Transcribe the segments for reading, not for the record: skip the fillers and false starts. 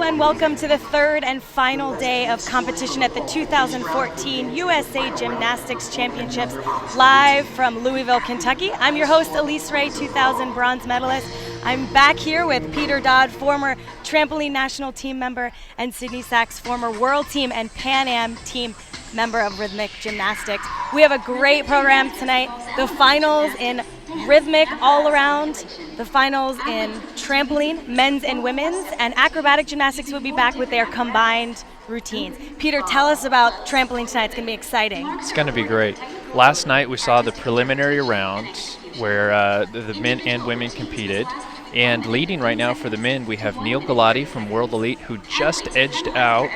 everyone. Welcome to the third and final day of competition at the 2014 USA Gymnastics Championships, live from Louisville, Kentucky. I'm your host, Elise Ray, 2000 bronze medalist. I'm back here with Peter Dodd, former trampoline national team member, and Sydney Sachs, former world team and Pan Am team member of Rhythmic Gymnastics. We have a great program tonight. The finals in Rhythmic all around, the finals in trampoline, men's and women's, and acrobatic gymnastics will be back with their combined routines. Peter, tell us about trampoline tonight. It's going to be exciting. It's going to be great. Last night we saw the preliminary rounds where the men and women competed. And leading right now for the men, we have Neil Galati from World Elite, who just edged out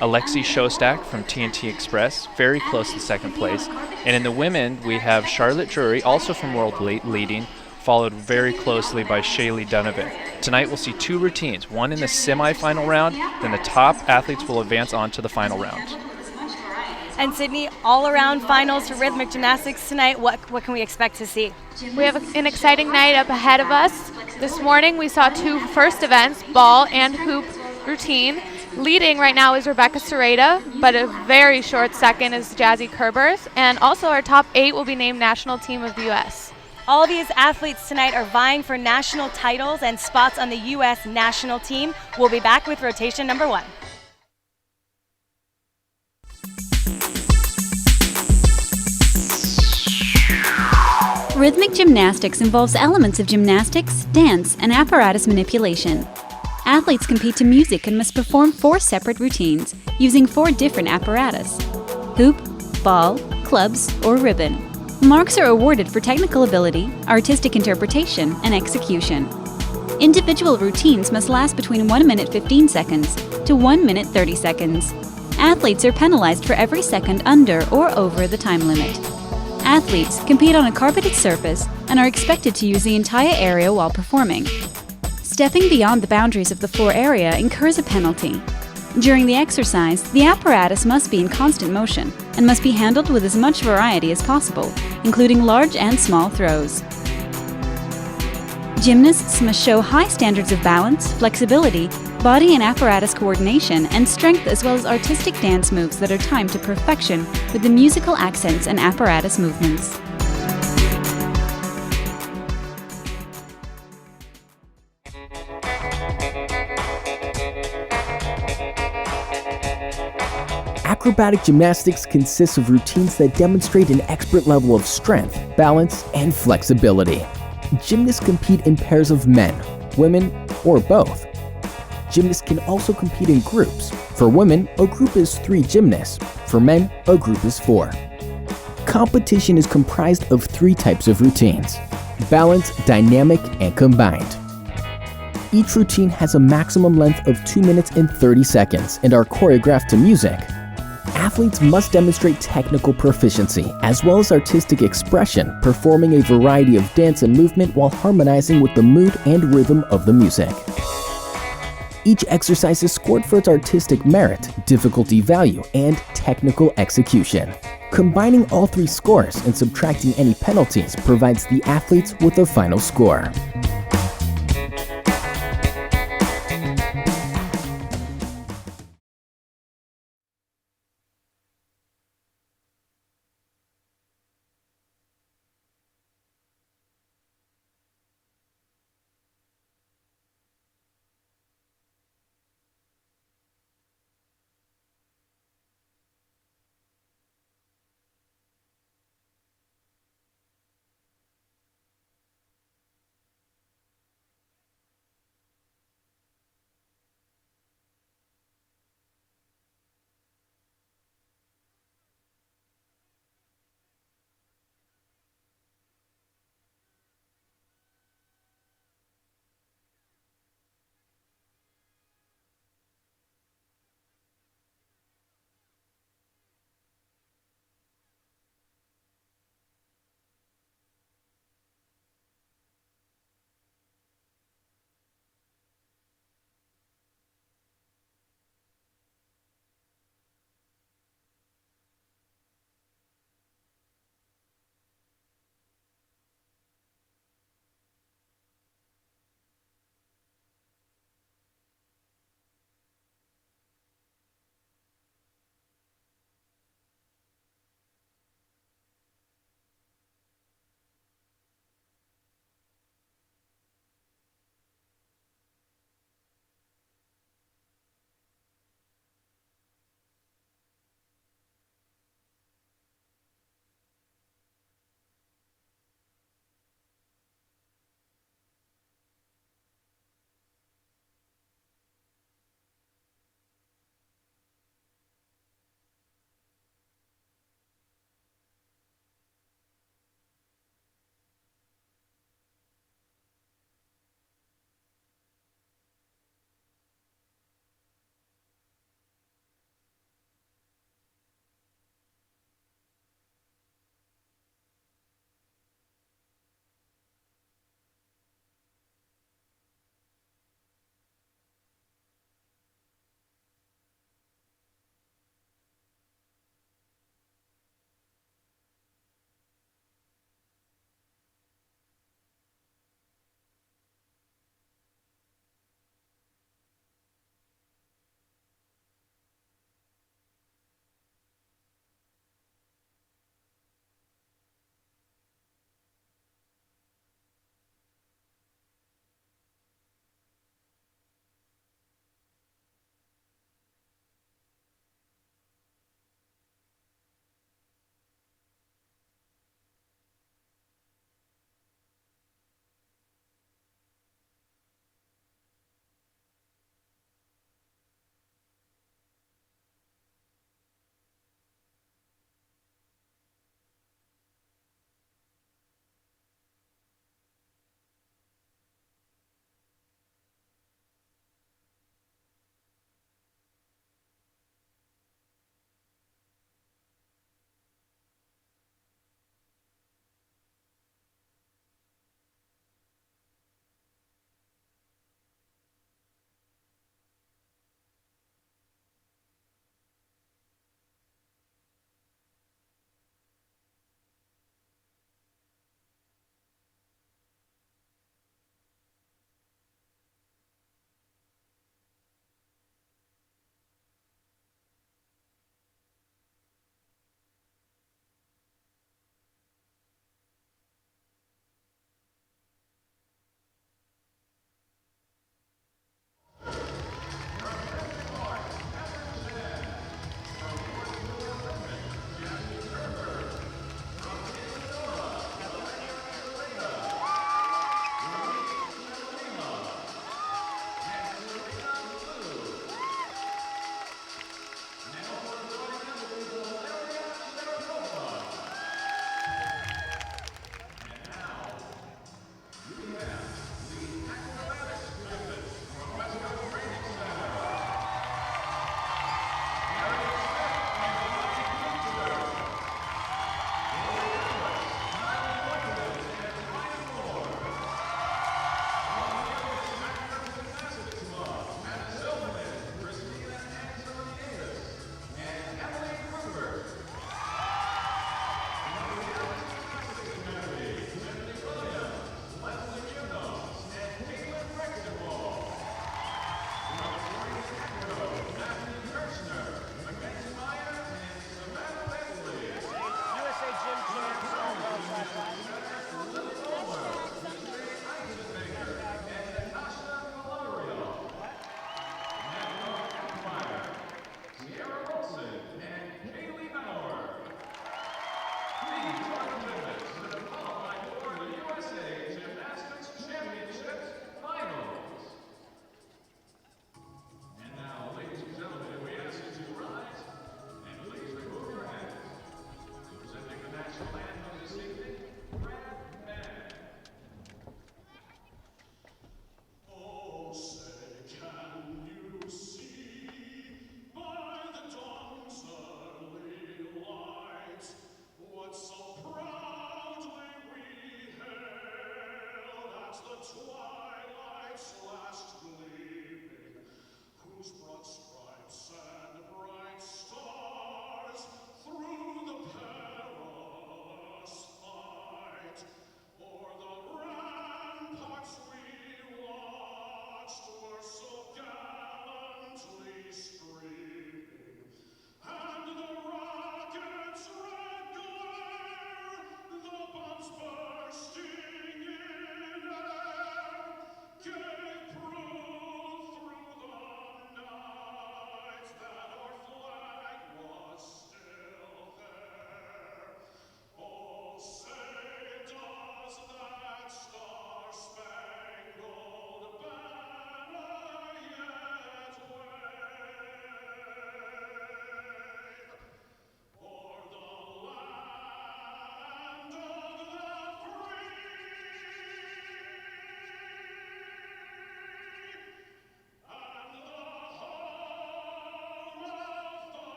Alexei Shostak from TNT Express, very close to second place. And in the women, we have Charlotte Drury, also from World Elite, leading, followed very closely by Shaylee Donovan. Tonight we'll see two routines, one in the semifinal round, then the top athletes will advance on to the final round. And Sydney, all-around finals for Rhythmic Gymnastics tonight. What can we expect to see? We have an exciting night up ahead of us. This morning we saw two first events, ball and hoop routine. Leading right now is Rebecca Serrata, but a very short second is Jazzy Kerbers. And also our top 8 will be named National Team of the U.S. All these athletes tonight are vying for national titles and spots on the U.S. national team. We'll be back with rotation number 1. Rhythmic gymnastics involves elements of gymnastics, dance, and apparatus manipulation. Athletes compete to music and must perform 4 separate routines using 4 different apparatus: hoop, ball, clubs, or ribbon. Marks are awarded for technical ability, artistic interpretation, and execution. Individual routines must last between 1 minute 15 seconds to 1 minute 30 seconds. Athletes are penalized for every second under or over the time limit. Athletes compete on a carpeted surface and are expected to use the entire area while performing. Stepping beyond the boundaries of the floor area incurs a penalty. During the exercise, the apparatus must be in constant motion and must be handled with as much variety as possible, including large and small throws. Gymnasts must show high standards of balance, flexibility, body and apparatus coordination, and strength, as well as artistic dance moves that are timed to perfection with the musical accents and apparatus movements. Acrobatic gymnastics consists of routines that demonstrate an expert level of strength, balance, and flexibility. Gymnasts compete in pairs of men, women, or both. Gymnasts can also compete in groups. For women, a group is 3 gymnasts. For men, a group is 4. Competition is comprised of 3 types of routines: balanced, dynamic, and combined. Each routine has a maximum length of 2 minutes and 30 seconds and are choreographed to music. Athletes must demonstrate technical proficiency as well as artistic expression, performing a variety of dance and movement while harmonizing with the mood and rhythm of the music. Each exercise is scored for its artistic merit, difficulty value, and technical execution. Combining all 3 scores and subtracting any penalties provides the athletes with a final score.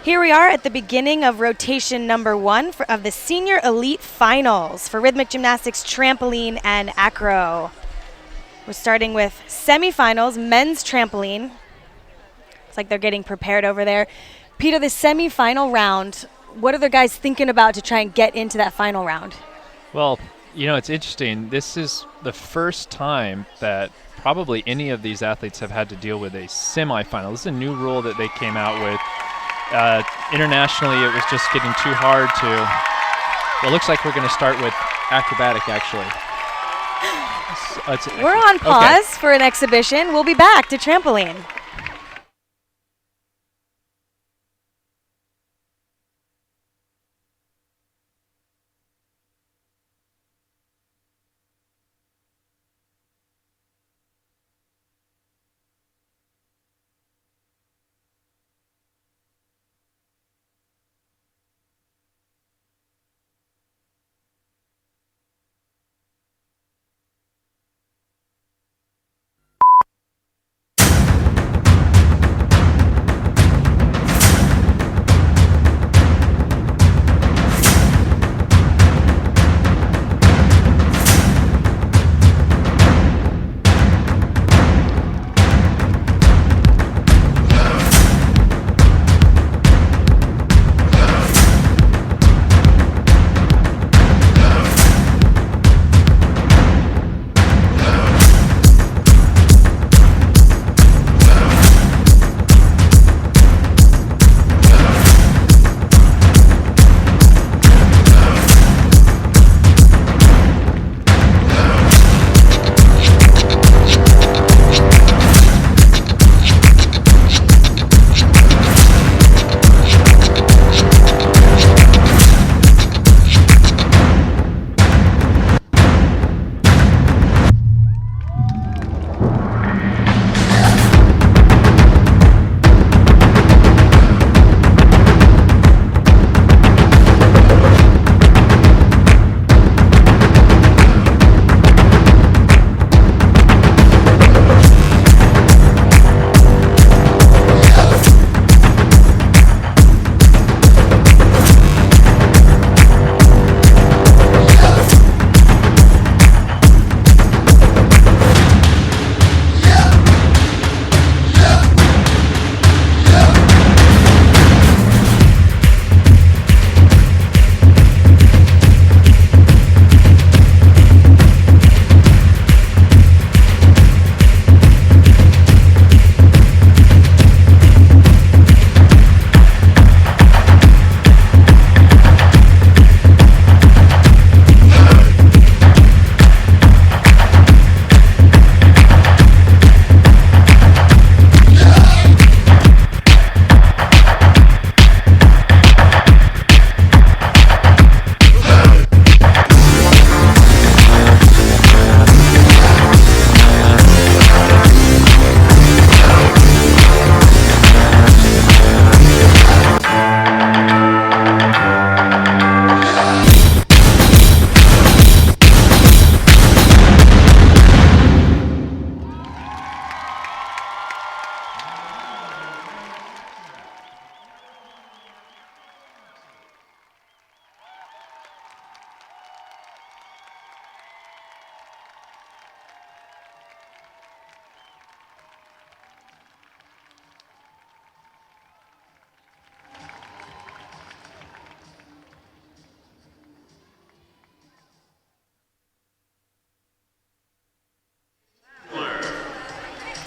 Here we are at the beginning of rotation number 1 of the Senior Elite Finals for Rhythmic Gymnastics, Trampoline, and Acro. We're starting with semifinals, men's trampoline. It's like they're getting prepared over there. Peter, the semifinal round, what are the guys thinking about to try and get into that final round? Well, it's interesting. This is the first time that probably any of these athletes have had to deal with a semifinal. This is a new rule that they came out with. Internationally, it was just getting too hard to. Well, it looks like we're going to start with acrobatic, actually. We're on pause for an exhibition. We'll be back to trampoline.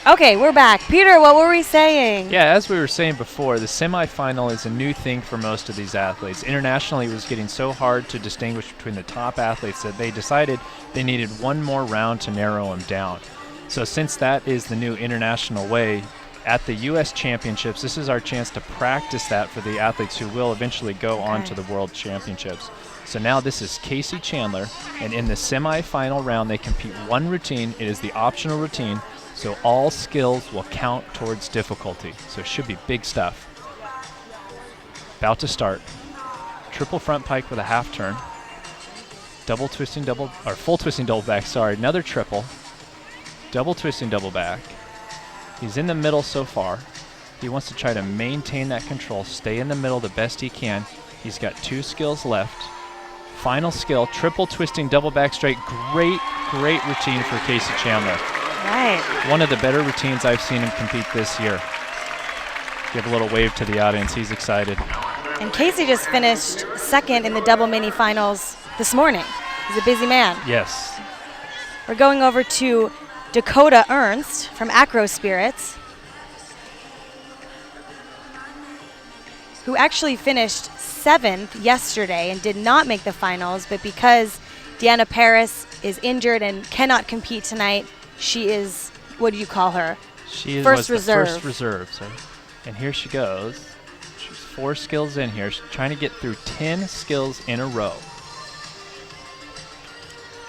Okay, we're back. Peter, what were we saying? Yeah, as we were saying before, the semifinal is a new thing for most of these athletes. Internationally, it was getting so hard to distinguish between the top athletes that they decided they needed one more round to narrow them down. So since that is the new international way, at the U.S. Championships, this is our chance to practice that for the athletes who will eventually go on to the World Championships. So now this is Casey Chandler, and in the semifinal round, they compete one routine. It is the optional routine. So all skills will count towards difficulty. So it should be big stuff. About to start. Triple front pike with a half turn. Double twisting double, or full twisting double back, sorry. Another triple. Double twisting double back. He's in the middle so far. He wants to try to maintain that control, stay in the middle the best he can. He's got 2 skills left. Final skill, triple twisting double back straight. Great routine for Casey Chandler. Right. One of the better routines I've seen him compete this year. Give a little wave to the audience. He's excited. And Casey just finished second in the double mini finals this morning. He's a busy man. Yes. We're going over to Dakota Ernst from Acro Spirits, who actually finished 7th yesterday and did not make the finals, but because Deanna Paris is injured and cannot compete tonight, she is, what do you call her? She is First the reserve. first reserve. So, and here she goes. She's 4 skills in here. She's trying to get through 10 skills in a row.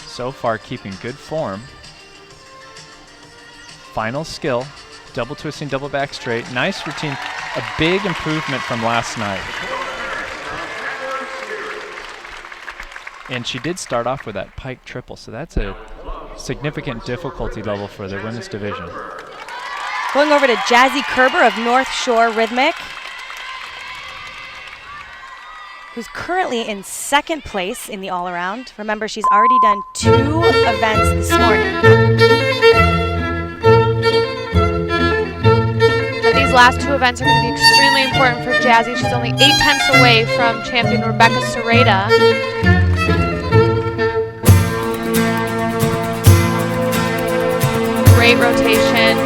So far, keeping good form. Final skill, double twisting, double back straight. Nice routine. A big improvement from last night. And she did start off with that pike triple, so that's a significant difficulty level for the women's division. Going over to Jazzy Kerber of North Shore Rhythmic, who's currently in 2nd place in the all-around. Remember, she's already done 2 events this morning. And these last 2 events are going to be extremely important for Jazzy. She's only 8/10 away from champion Rebecca Sereda. Great rotation.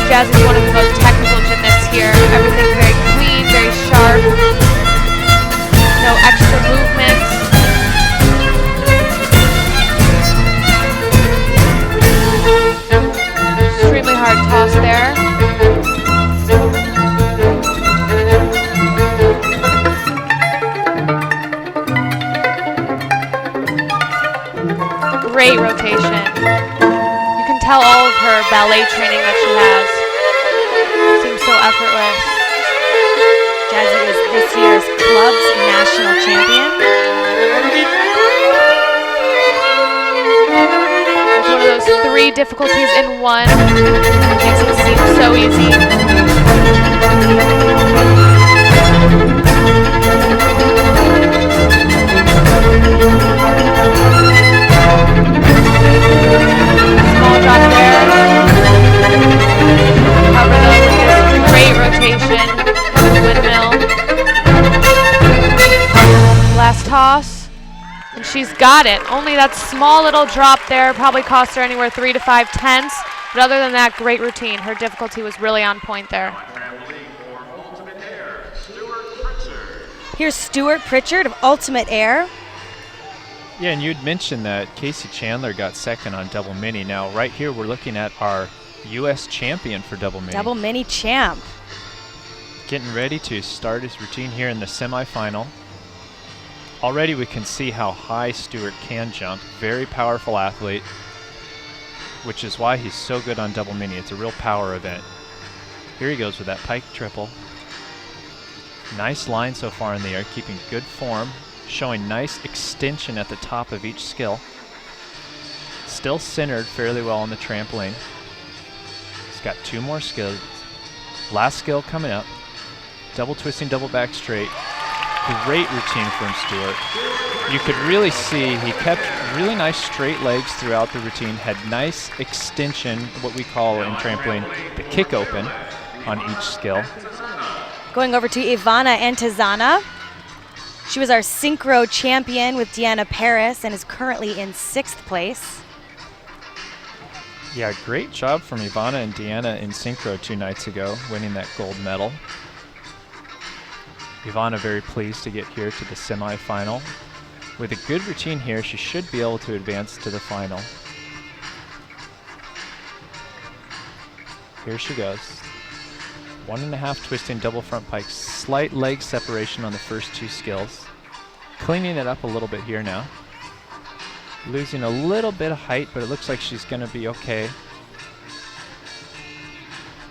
Jazzy's one of the most technical gymnasts here. Everything very clean, very sharp. No extra movements. Extremely hard toss there. Great rotation. You can tell all of her ballet training that she has. Seems so effortless. Jazzy is this year's club's national champion. It's one of those 3 difficulties in one. Makes it seem so easy. Small drop there. Cover those with this great rotation. Windmill. Last toss. And she's got it. Only that small little drop there probably cost her anywhere 3 to 5/10. But other than that, great routine. Her difficulty was really on point there. Here's Stuart Pritchard of Ultimate Air. Yeah, and you'd mentioned that Casey Chandler got 2nd on double mini. Now, right here, we're looking at our U.S. champion for double mini. Double mini champ. Getting ready to start his routine here in the semifinal. Already we can see how high Stuart can jump. Very powerful athlete, which is why he's so good on double mini. It's a real power event. Here he goes with that pike triple. Nice line so far in the air, keeping good form, showing nice extension at the top of each skill. Still centered fairly well on the trampoline. He's got 2 more skills. Last skill coming up. Double twisting, double back straight. Great routine from Stuart. You could really see he kept really nice straight legs throughout the routine, had nice extension, what we call in trampoline the kick open on each skill. Going over to Ivana Antizana. She was our synchro champion with Deanna Paris and is currently in 6th place. Yeah, great job from Ivana and Deanna in synchro 2 nights ago, winning that gold medal. Ivana very pleased to get here to the semifinal. With a good routine here, she should be able to advance to the final. Here she goes. 1.5 twisting double front pike, slight leg separation on the first 2 skills. Cleaning it up a little bit here now. Losing a little bit of height, but it looks like she's gonna be okay.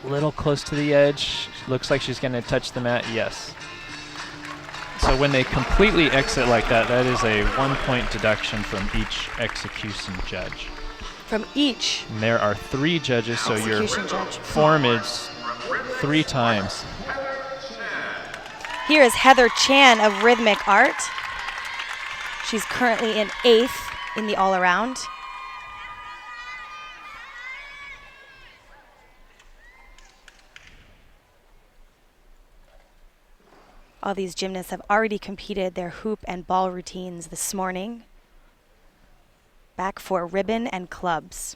Little close to the edge. Looks like she's gonna touch the mat, yes. So when they completely exit like that, that is a 1-point deduction from each execution judge. From each? And there are 3 judges, so your judge. form is 3 times. Here is Heather Chan of Rhythmic Art. She's currently in 8th in the all-around. All these gymnasts have already competed their hoop and ball routines this morning. Back for ribbon and clubs.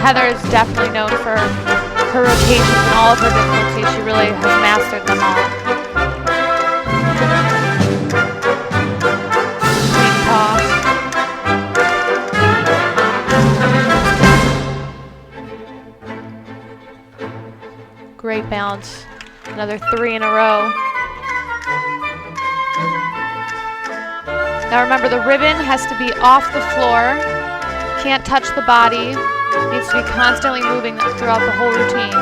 Heather is definitely known for her rotations and all of her difficulties. She really has mastered them all. Sweet toss. Great balance. Another 3 in a row. Now remember, the ribbon has to be off the floor. Can't touch the body. Needs to be constantly moving throughout the whole routine.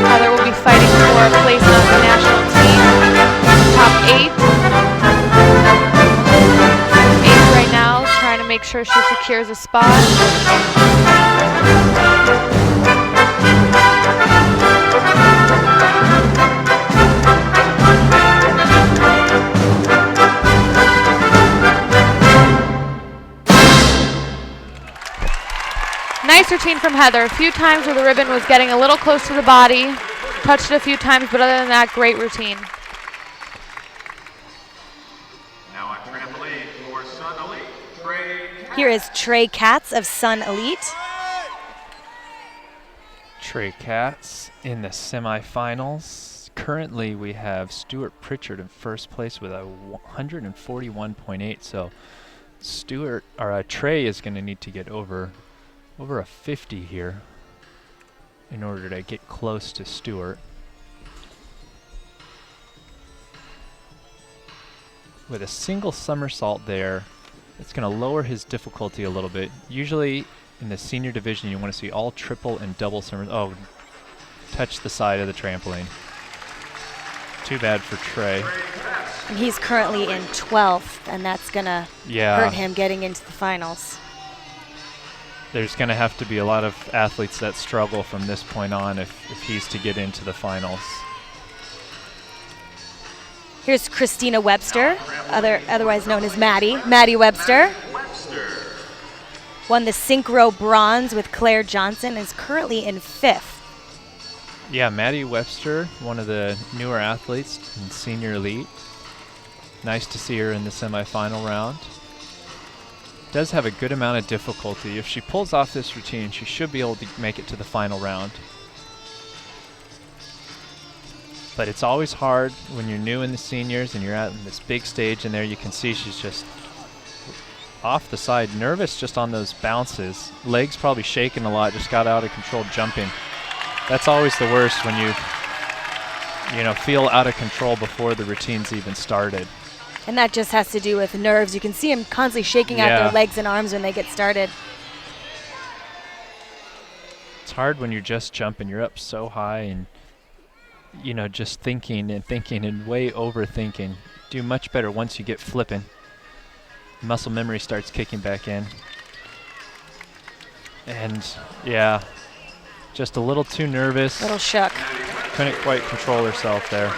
Heather will be fighting for a place on the national team. Top 8. 8 right now, trying to make sure she secures a spot. Nice routine from Heather. A few times where the ribbon was getting a little close to the body. Touched it a few times, but other than that, great routine. Now on trampoline for Sun Elite, Trey Katz. Here is Trey Katz of Sun Elite. Trey Katz in the semifinals. Currently, we have Stuart Pritchard in first place with a 141.8. So Trey is going to need to get over a 50 here in order to get close to Stuart. With a single somersault there, it's going to lower his difficulty a little bit. Usually in the senior division, you want to see all triple and double somersaults. Oh, touch the side of the trampoline. Too bad for Trey. And he's currently in 12th, and that's going to hurt him getting into the finals. There's going to have to be a lot of athletes that struggle from this point on if he's to get into the finals. Here's Christina Webster, otherwise known as Maddie Webster. Won the synchro bronze with Claire Johnson, is currently in 5th. Yeah, Maddie Webster, one of the newer athletes in senior elite. Nice to see her in the semifinal round. Does have a good amount of difficulty. If she pulls off this routine, she should be able to make it to the final round. But it's always hard when you're new in the seniors and you're at this big stage, and there you can see she's just off the side, nervous just on those bounces. Legs probably shaking a lot, just got out of control jumping. That's always the worst when you feel out of control before the routine's even started. And that just has to do with nerves. You can see them constantly shaking out their legs and arms when they get started. It's hard when you're just jumping. You're up so high and, just thinking and way overthinking. Do much better once you get flipping. muscle memory starts kicking back in. And yeah, just a little too nervous. Little shook. Couldn't quite control herself there.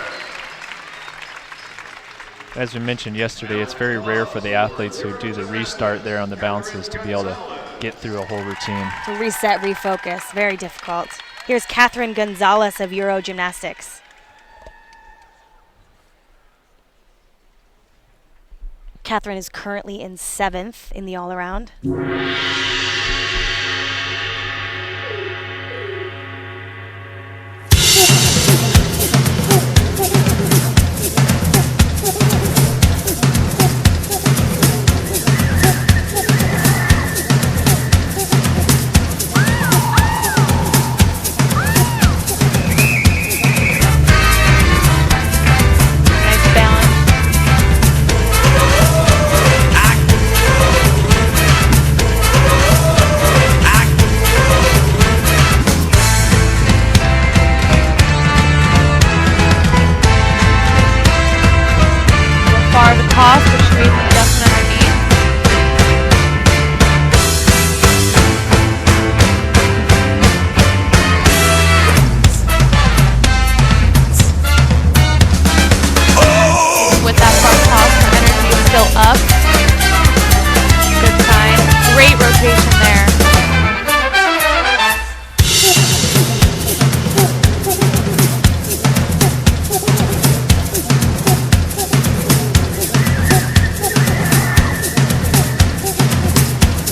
As we mentioned yesterday, it's very rare for the athletes who do the restart there on the bounces to be able to get through a whole routine. To reset, refocus, very difficult. Here's Catherine Gonzalez of Euro Gymnastics. Catherine is currently in 7th in the all-around.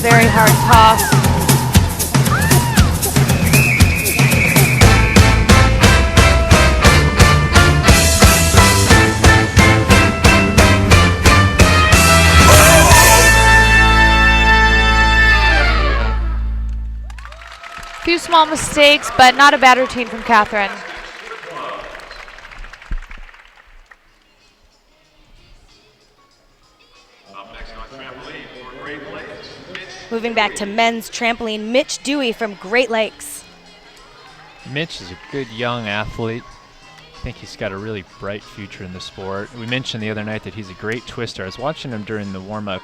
Very hard toss. Few small mistakes, but not a bad routine from Catherine. Moving back to men's trampoline, Mitch Dewey from Great Lakes. Mitch is a good young athlete. I think he's got a really bright future in the sport. We mentioned the other night that he's a great twister. I was watching him during the warm-up,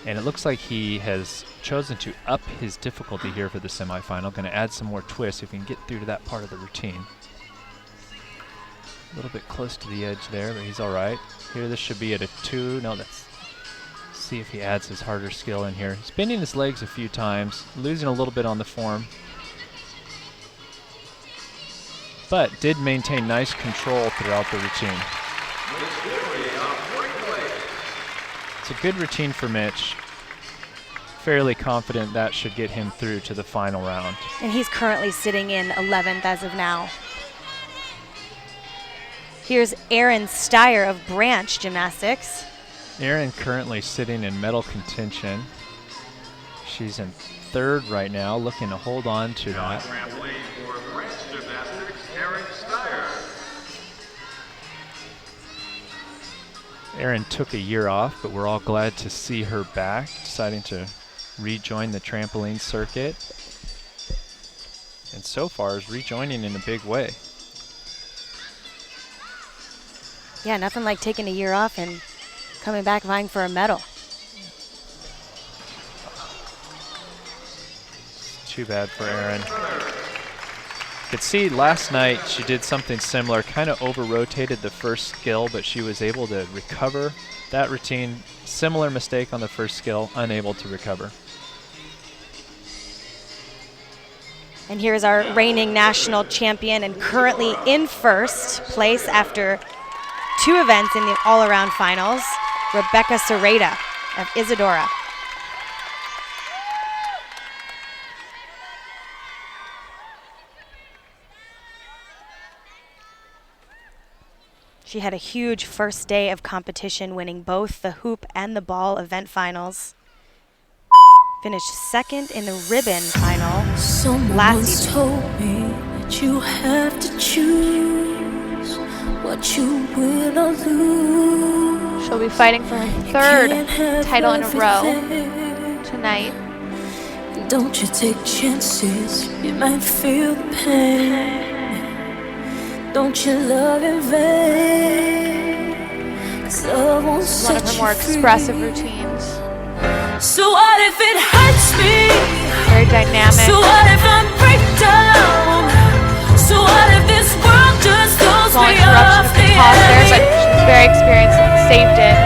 and it looks like he has chosen to up his difficulty here for the semifinal. Going to add some more twists if he can get through to that part of the routine. A little bit close to the edge there, but he's all right. Here, this should be at a 2. No, that's... See if he adds his harder skill in here. He's bending his legs a few times, losing a little bit on the form, but did maintain nice control throughout the routine. It's a good routine for Mitch. Fairly confident that should get him through to the final round. And he's currently sitting in 11th as of now. Here's Erin Steyer of Branch Gymnastics. Erin currently sitting in medal contention. She's in 3rd right now, looking to hold on to that. Erin took a year off, but we're all glad to see her back, deciding to rejoin the trampoline circuit. And so far is rejoining in a big way. Yeah, nothing like taking a year off and coming back vying for a medal. Too bad for Erin. Could see last night she did something similar, kind of over-rotated the first skill, but she was able to recover that routine. Similar mistake on the first skill, unable to recover. And here's our reigning national champion and currently in 1st place after 2 events in the all-around finals, Rebecca Serrata of Isadora. She had a huge first day of competition, winning both the hoop and the ball event finals. Finished 2nd in the ribbon final last season. Someone told me that you have to choose what you will or lose. She'll be fighting for her 3rd title in a row tonight. Don't you take chances, you might feel the pain. Don't you love in vain, 'cause love won't One of set her more you free. expressive routines. So what if it hurts me? Very dynamic. So what if I break down? So what if this world just throws Small me interruption off of the the toss there, but edge? she's very experienced and saved it.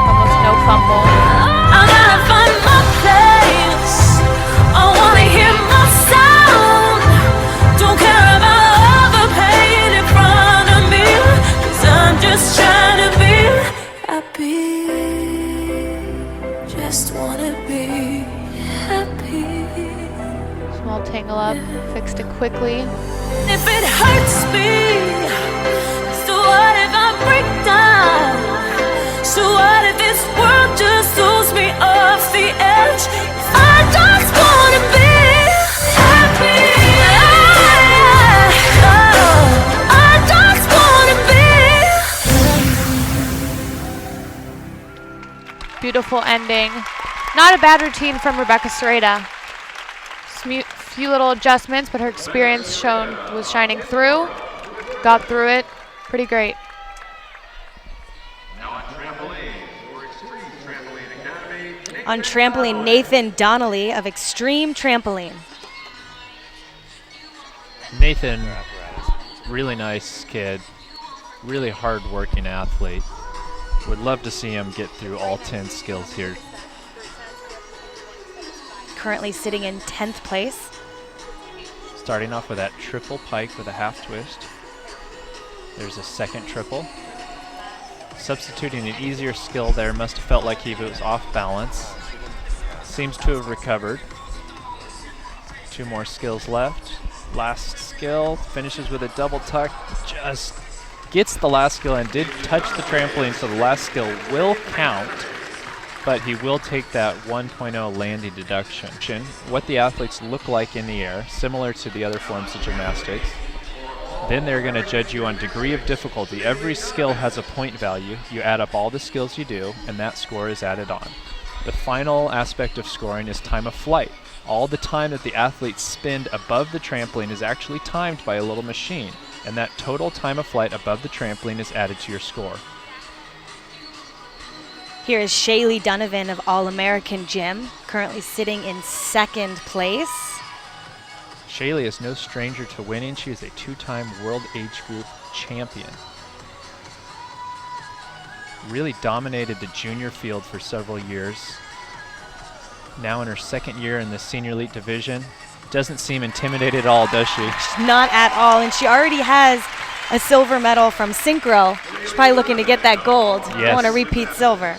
Almost no fumble. I gotta find my place. I wanna hear my sound. Don't care about all the pain in front of me, 'cause I'm just trying to be happy. Just wanna be happy. Small tangle up, fixed it quickly. If it hurts me, so what if I break down? So what if this world just throws me off the edge? I just wanna be happy. I just wanna be. Beautiful ending. Not a bad routine from Rebecca Serrata. Few little adjustments, but her experience was shining through. Got through it. Pretty great. Now on trampoline for Extreme Trampoline Academy. On trampoline, Nathan Donnelly of Extreme Trampoline. Nathan, really nice kid, really hard-working athlete. Would love to see him get through all 10 skills here. Currently sitting in 10th place. Starting off with that triple pike with a half twist. There's a second triple. Substituting an easier skill there, must have felt like he was off balance. Seems to have recovered. 2 more skills left. Last skill, finishes with a double tuck, just gets the last skill and did touch the trampoline, so the last skill will count, but he will take that 1.0 landing deduction. What the athletes look like in the air, similar to the other forms of gymnastics. Then they're going to judge you on degree of difficulty. Every skill has a point value. You add up all the skills you do, and that score is added on. The final aspect of scoring is time of flight. All the time that the athletes spend above the trampoline is actually timed by a little machine, and that total time of flight above the trampoline is added to your score. Here is Shaylee Donovan of All-American Gym, currently sitting in 2nd place. Shaylee is no stranger to winning. She is a 2-time World Age Group champion. Really dominated the junior field for several years. Now in her 2nd year in the senior elite division. Doesn't seem intimidated at all, does she? Not at all, and she already has a silver medal from synchro. She's probably looking to get that gold. Yes. Want to repeat silver.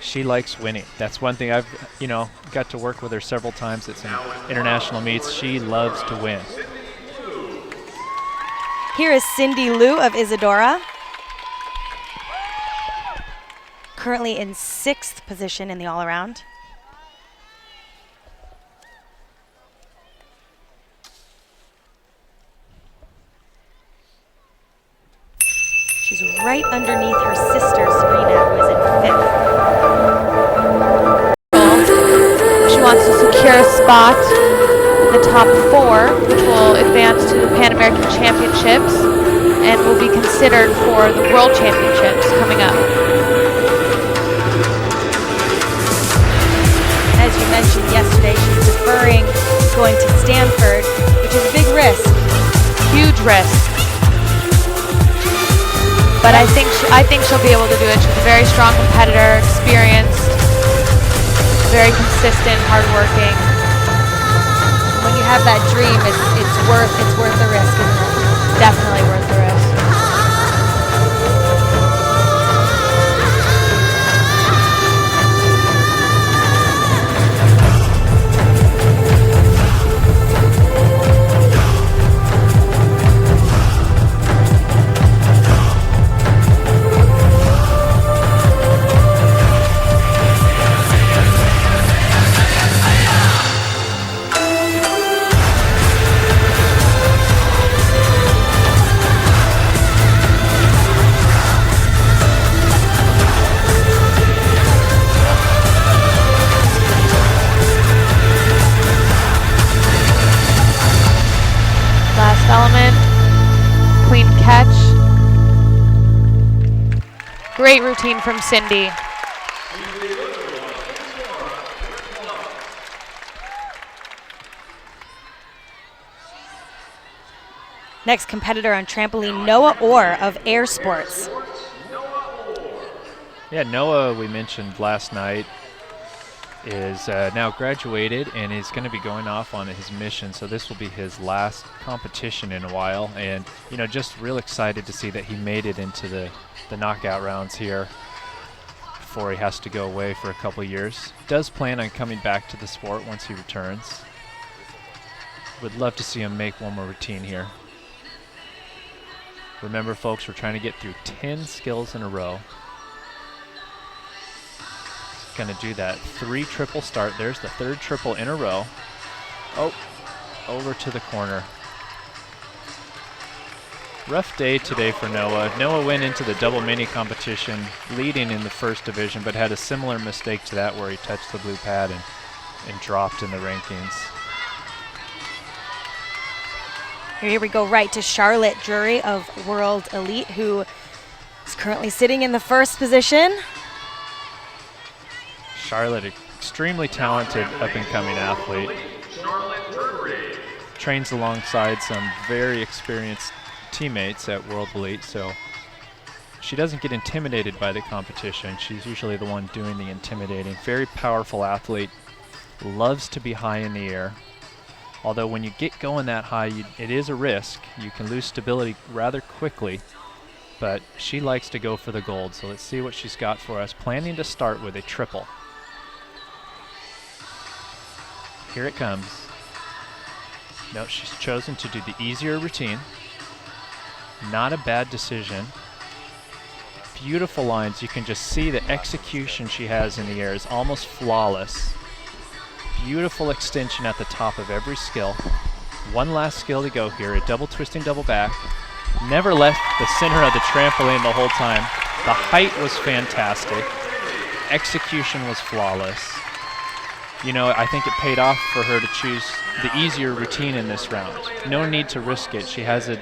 She likes winning. That's one thing I've, got to work with her several times at some international meets. She loves to win. Here is Cindy Liu of Isadora, currently in 6th position in the all-around. She's right underneath her sister, Serena, who is in 5th. She wants to secure a spot in the top 4, which will advance to the Pan American Championships and will be considered for the World Championships coming up. As you mentioned yesterday, she's deferring going to Stanford, which is a big risk. Huge risk. But I think she'll be able to do it. She's a very strong competitor, experienced, very consistent, hardworking. When you have that dream, it's worth the risk, isn't it? Definitely worth the risk. Element, clean catch. Great routine from Cindy. Next competitor on trampoline, Noah Orr of Air Sports. Yeah, Noah, we mentioned last night, is now graduated and is going to be going off on his mission. So this will be his last competition in a while. And, you know, just real excited to see that he made it into the knockout rounds here before he has to go away for a couple years. Does plan on coming back to the sport once he returns. Would love to see him make one more routine here. Remember, folks, we're trying to get through 10 skills in a row. Going to do that 3 triple start. There's the 3rd triple in a row. Oh, over to the corner. Rough day today for Noah. Noah went into the double mini competition leading in the 1st division, but had a similar mistake to that where he touched the blue pad and dropped in the rankings. Here we go right to Charlotte Drury of World Elite, who is currently sitting in the 1st position. Charlotte, extremely talented up-and-coming athlete. Trains alongside some very experienced teammates at World Elite, so she doesn't get intimidated by the competition. She's usually the one doing the intimidating. Very powerful athlete, loves to be high in the air. Although when you get going that high, it is a risk. You can lose stability rather quickly, but she likes to go for the gold. So let's see what she's got for us. Planning to start with a triple. Here it comes. No, she's chosen to do the easier routine. Not a bad decision. Beautiful lines. You can just see the execution she has in the air is almost flawless. Beautiful extension at the top of every skill. One last skill to go here, a double twisting double back. Never left the center of the trampoline the whole time. The height was fantastic. Execution was flawless. You know, I think it paid off for her to choose the easier routine in this round. No need to risk it. She has a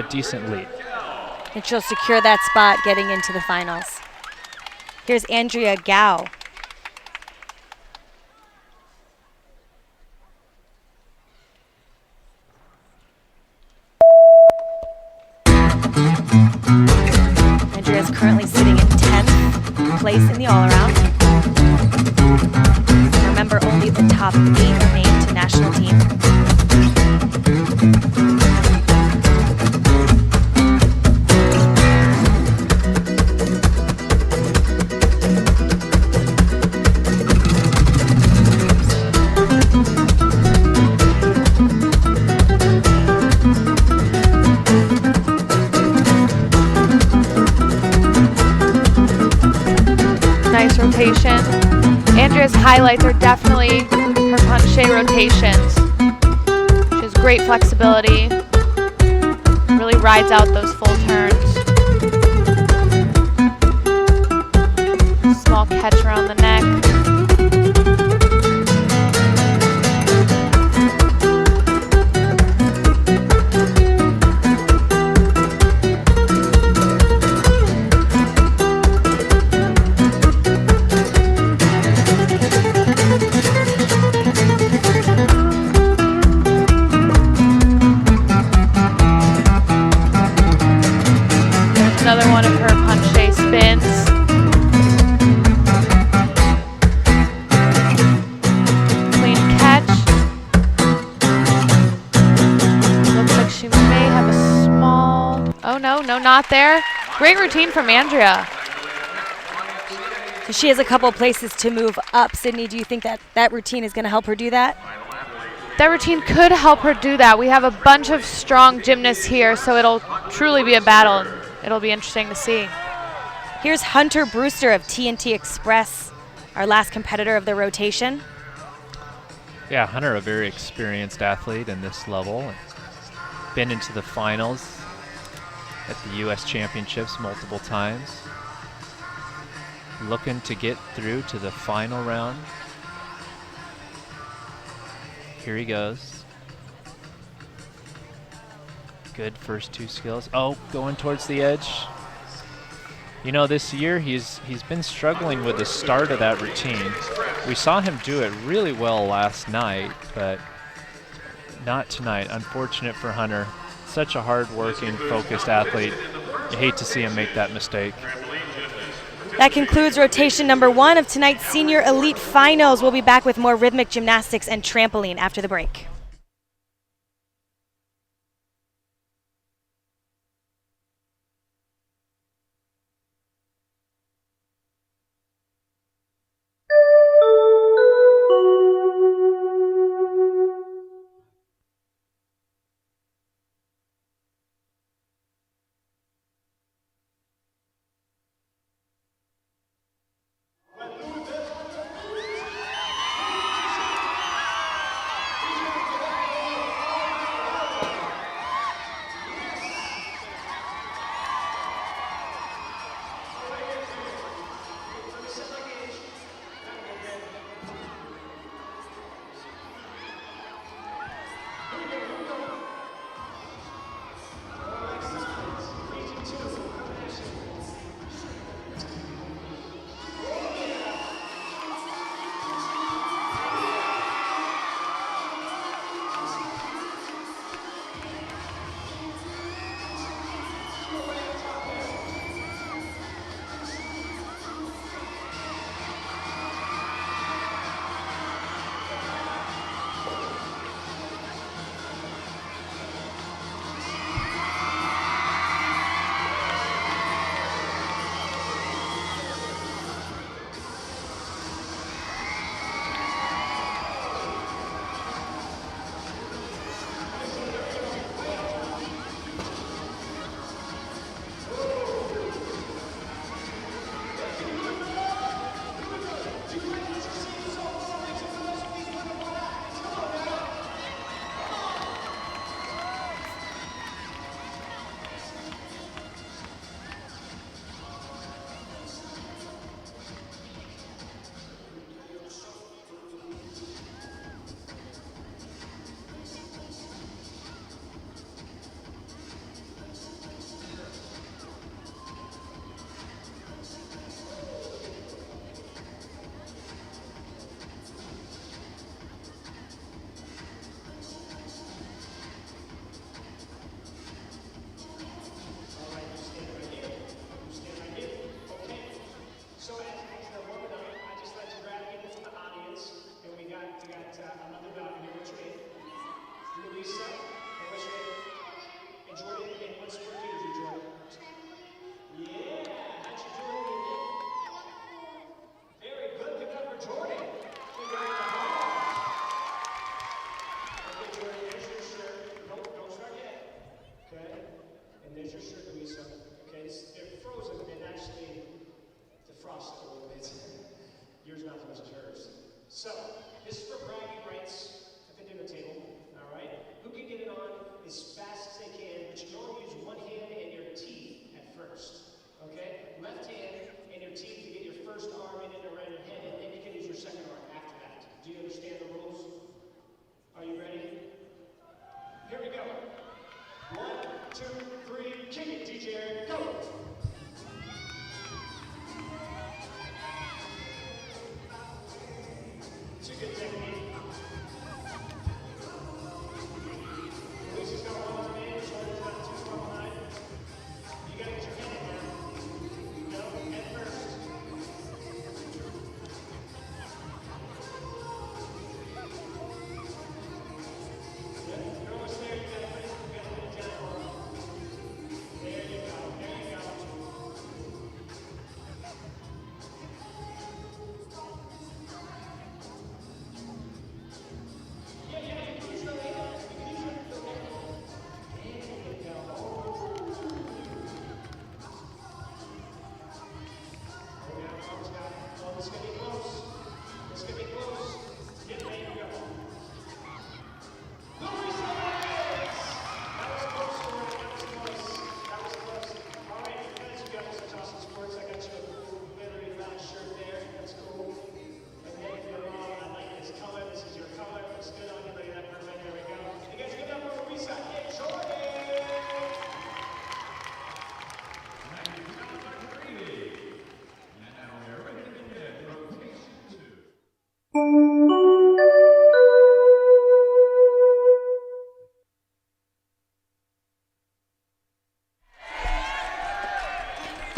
decent lead. And she'll secure that spot getting into the finals. Here's Andrea Gao. Andrea's currently sitting in 10th place in the all-around. Remember, only the top 8 remain to national team. Nice rotation. Andrea's highlights are definitely her punche rotations. She has great flexibility, really rides out those full turns. Small catch around the neck. Another one of her punche spins. Clean catch. Looks like she may have a small... Oh, no, not there. Great routine from Andrea. So she has a couple places to move up. Sydney, do you think that routine is going to help her do that? That routine could help her do that. We have a bunch of strong gymnasts here, so it'll truly be a battle. It'll be interesting to see. Here's Hunter Brewster of TNT Express, our last competitor of the rotation. Yeah, Hunter, a very experienced athlete in this level. Been into the finals at the US Championships multiple times. Looking to get through to the final round. Here he goes. Good first 2 skills. Oh, going towards the edge. You know, this year he's been struggling with the start of that routine. We saw him do it really well last night, but not tonight. Unfortunate for Hunter. such a hard-working, focused athlete. You hate to see him make that mistake. That concludes rotation number 1 of tonight's Senior Elite Finals. We'll be back with more rhythmic gymnastics and trampoline after the break.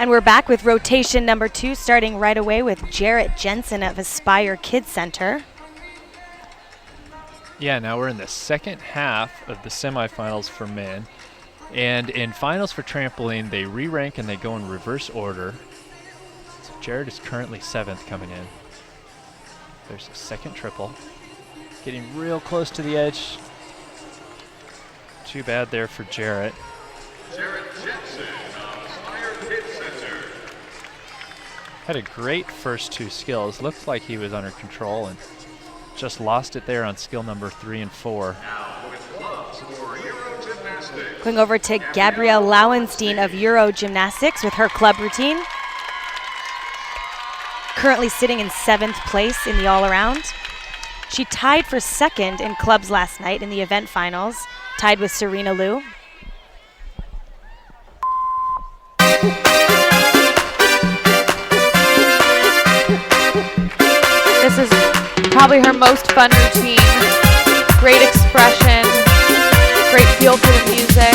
And we're back with rotation number 2, starting right away with Jarrett Jensen of Aspire Kids Center. Yeah, now we're in the second half of the semifinals for men. And in finals for trampoline, they re-rank and they go in reverse order. So Jarrett is currently 7th coming in. There's a second triple. Getting real close to the edge. Too bad there for Jarrett. Jarrett Jensen of Aspire Kids Center. Had a great first 2 skills. Looked like he was under control and just lost it there on skill number 3 and 4. Now with clubs for Euro Gymnastics. Going over to Gabrielle Lauenstein of Euro Gymnastics with her club routine. Currently sitting in 7th place in the all-around. She tied for 2nd in clubs last night in the event finals, tied with Serena Liu. This is probably her most fun routine. Great expression, great feel for the music,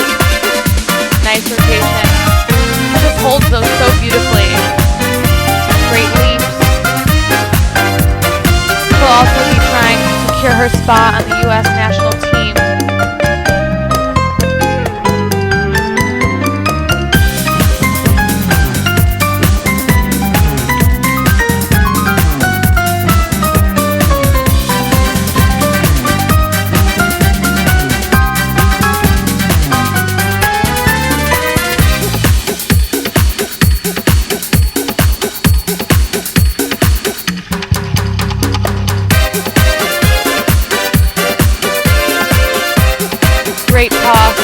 nice rotation. She just holds those so beautifully. Great leaps. She'll also be trying to secure her spot on the U.S. national team. Great toss.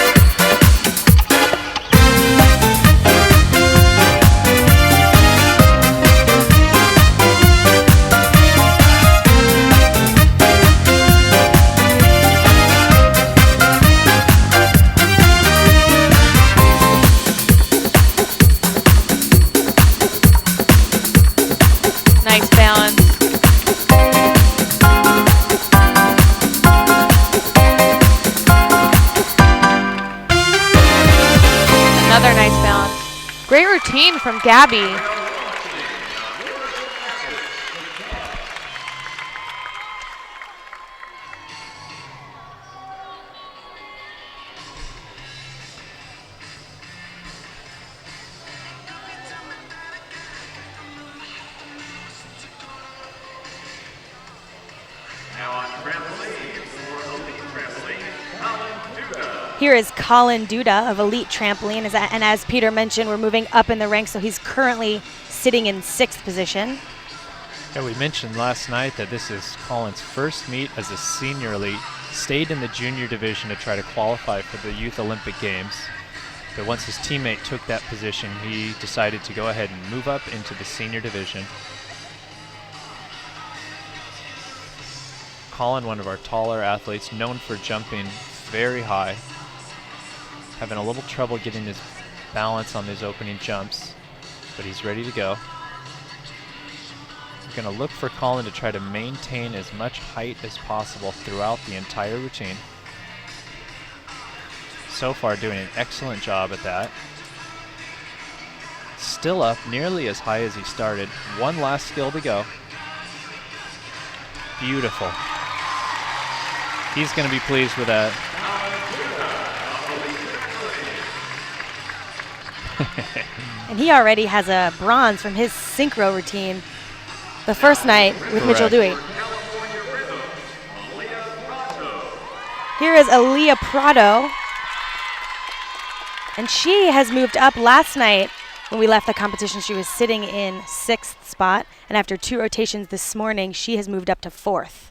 Nice balance. Another nice balance. Great routine from Gabby. Now on trampoline for elite trampoline, Colin Duda. Here is Colin Duda of Elite Trampoline, and as Peter mentioned, we're moving up in the ranks, so he's currently sitting in 6th position. Yeah, we mentioned last night that this is Colin's first meet as a senior elite. Stayed in the junior division to try to qualify for the Youth Olympic Games. But once his teammate took that position, he decided to go ahead and move up into the senior division. Colin, one of our taller athletes, known for jumping very high. Having a little trouble getting his balance on these opening jumps, but he's ready to go. We're going to look for Colin to try to maintain as much height as possible throughout the entire routine. So far doing an excellent job at that. Still up nearly as high as he started. One last skill to go. Beautiful. He's going to be pleased with that. And he already has a bronze from his synchro routine the first night with Mitchell Dewey. Here is Aaliyah Prado. And she has moved up. Last night when we left the competition, she was sitting in 6th spot. And after 2 rotations this morning, she has moved up to 4th.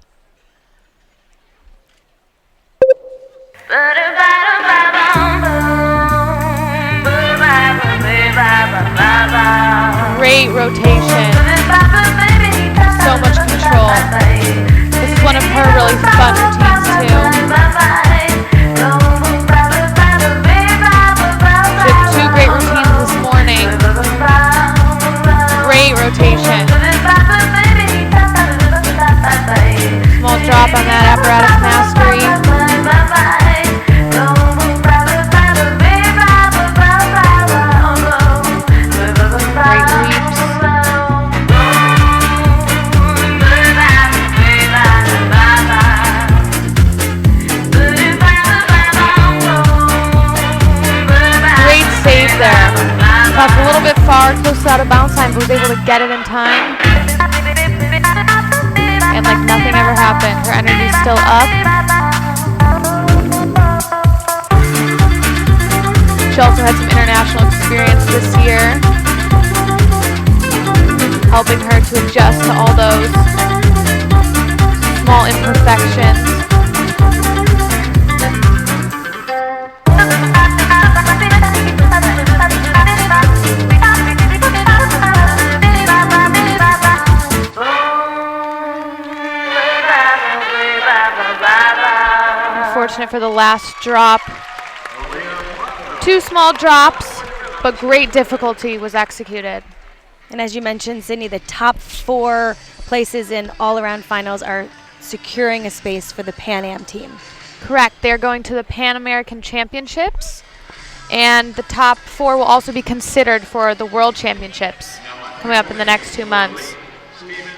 Great rotation. So much control. This is one of her really fun routines too. She had 2 great routines this morning. Great rotation. Small drop on that apparatus mastery. get it in time. And like nothing ever happened. Her energy's still up. She also had some international experience this year, helping her to adjust to all those small imperfections. Unfortunate for the last drop. 2 small drops, but great difficulty was executed. And as you mentioned, Sydney, the top 4 places in all-around finals are securing a space for the Pan Am team. Correct. They're going to the Pan American Championships, and the top 4 will also be considered for the World Championships coming up in the next 2 months.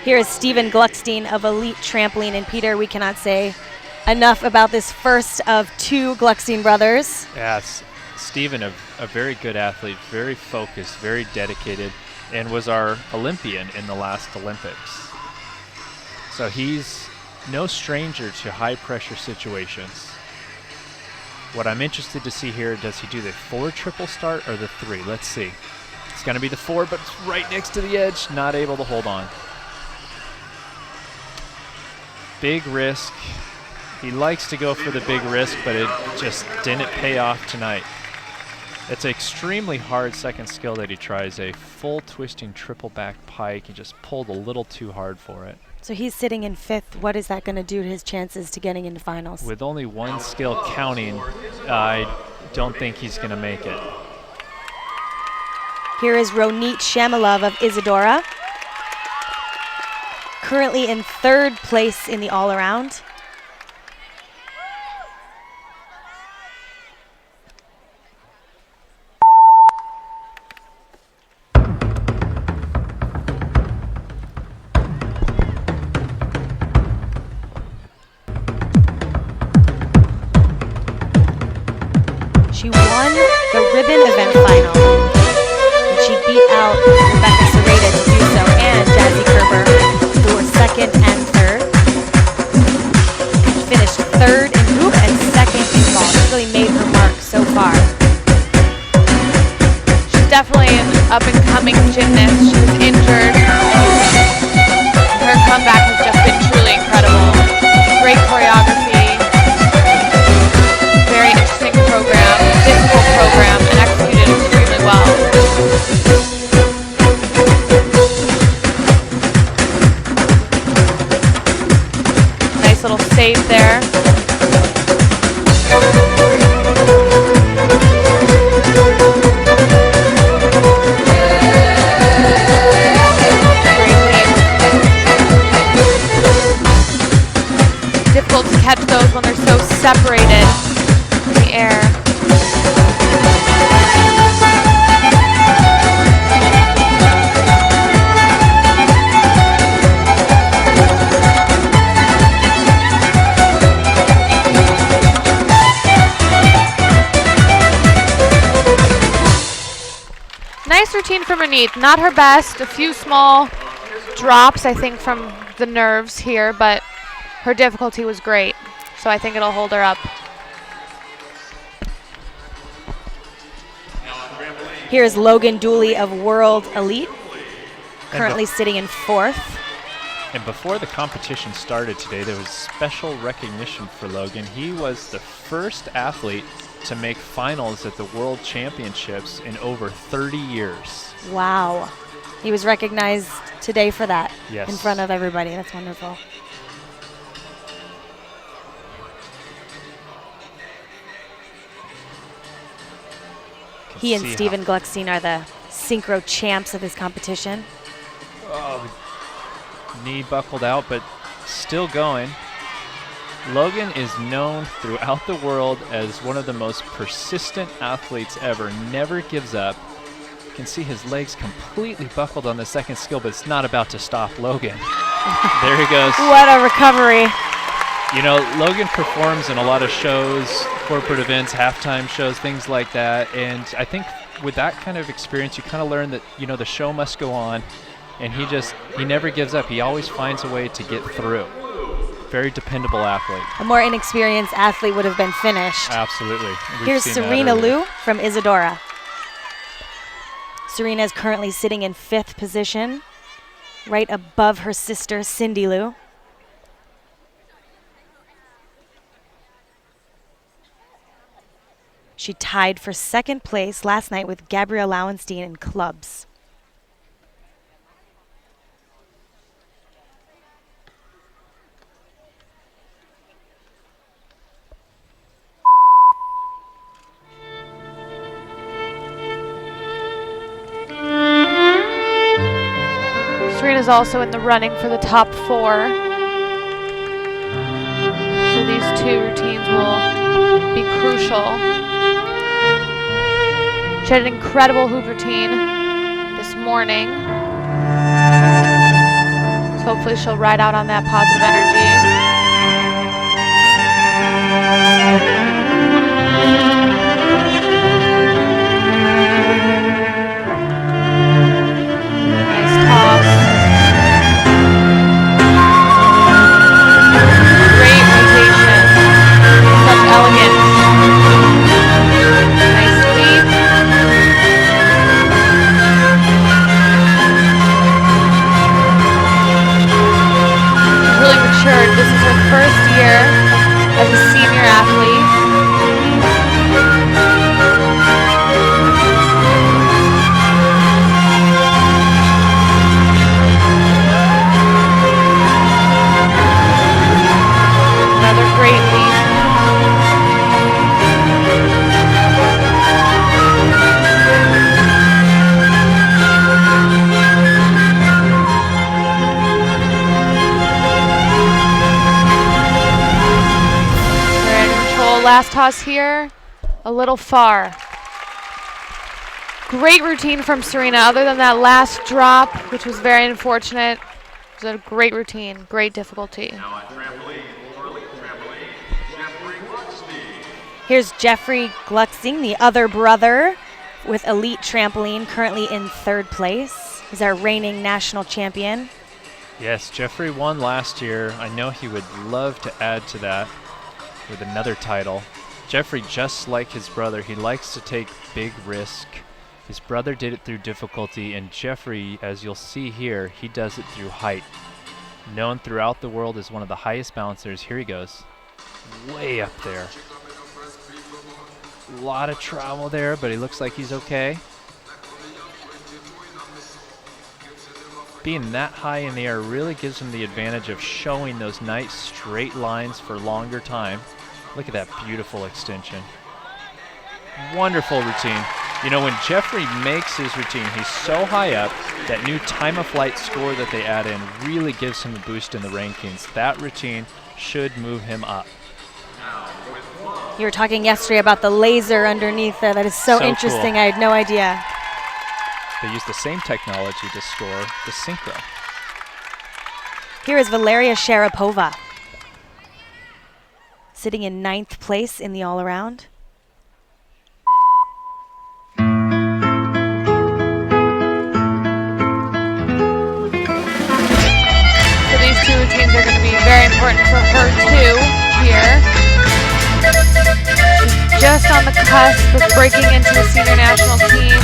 Here is Stephen Gluckstein of Elite Trampoline. And Peter, we cannot say enough about this first of 2 Gluckstein brothers. Yes, Stephen, a very good athlete, very focused, very dedicated, and was our Olympian in the last Olympics. So he's no stranger to high-pressure situations. What I'm interested to see here, does he do the 4 triple start or the 3? Let's see. It's going to be the 4, but it's right next to the edge, not able to hold on. Big risk. He likes to go for the big risk, but it just didn't pay off tonight. It's an extremely hard second skill that he tries, a full twisting triple back pike. He just pulled a little too hard for it. So he's sitting in 5th. What is that going to do to his chances to getting into finals? With only 1 skill counting, I don't think he's going to make it. Here is Ronit Shamalov of Isadora, currently in 3rd place in the all-around. She won the ribbon event final, and she beat out Rebecca Serrata to do so, and Jazzy Kerber, who were 2nd and 3rd. She finished 3rd in hoop and 2nd in ball. She really made her mark so far. She's definitely an up-and-coming gymnast. She was injured. Her comeback has just been truly incredible. Great choreography. Very interesting program, difficult program, and executed extremely well. Nice little save there. Difficult to catch those when they're so separated in the air. Nice routine from Ronit. Not her best. A few small drops, I think, from the nerves here, but her difficulty was great. So I think it'll hold her up. Here's Logan Dooley of World Elite, currently sitting in 4th. And before the competition started today, there was special recognition for Logan. He was the first athlete to make finals at the World Championships in over 30 years. Wow. He was recognized today for that. Yes. In front of everybody. That's wonderful. He and Stephen Gluckstein are the synchro champs of this competition. Oh, knee buckled out, but still going. Logan is known throughout the world as one of the most persistent athletes ever, never gives up. You can see his legs completely buckled on the second skill, but it's not about to stop Logan. There he goes. What a recovery. You know, Logan performs in a lot of shows, corporate events, halftime shows, things like that. And I think with that kind of experience, you kind of learn that, you know, the show must go on. and he never gives up. He always finds a way to get through. Very dependable athlete. A more inexperienced athlete would have been finished. Absolutely. Here's Serena Liu from Isadora. Serena is currently sitting in 5th position, right above her sister, Cindy Liu. She tied for 2nd place last night with Gabrielle Lauenstein in clubs. Serena's also in the running for the top 4. So these 2 routines will be crucial. She had an incredible hoop routine this morning. So hopefully she'll ride out on that positive energy. Nice toss. Great rotation. Such elegance. Nice leap. Really matured. This is her first year as a senior athlete. Another great leap. We're in control. Last toss here, a little far. Great routine from Serena. Other than that last drop, which was very unfortunate, it was a great routine, great difficulty. Now on trampoline, for elite trampoline, Jeffrey Gluckstein. Here's Jeffrey Glucksing, the other brother with elite trampoline, currently in 3rd place. He's our reigning national champion. Yes, Jeffrey won last year. I know he would love to add to that with another title. Jeffrey, just like his brother, he likes to take big risk. His brother did it through difficulty, and Jeffrey, as you'll see here, he does it through height. Known throughout the world as one of the highest bouncers. Here he goes. Way up there. A lot of travel there, but he looks like he's okay. Being that high in the air really gives him the advantage of showing those nice straight lines for longer time. Look at that beautiful extension. Wonderful routine. You know, when Jeffrey makes his routine, he's so high up, that new time of flight score that they add in really gives him a boost in the rankings. That routine should move him up. You were talking yesterday about the laser underneath there. That is so interesting. Cool. I had no idea. They use the same technology to score the synchro. Here is Valeria Sharapova, sitting in 9th place in the all-around. So these 2 routines are going to be very important for her too here. She's just on the cusp of breaking into the senior national team.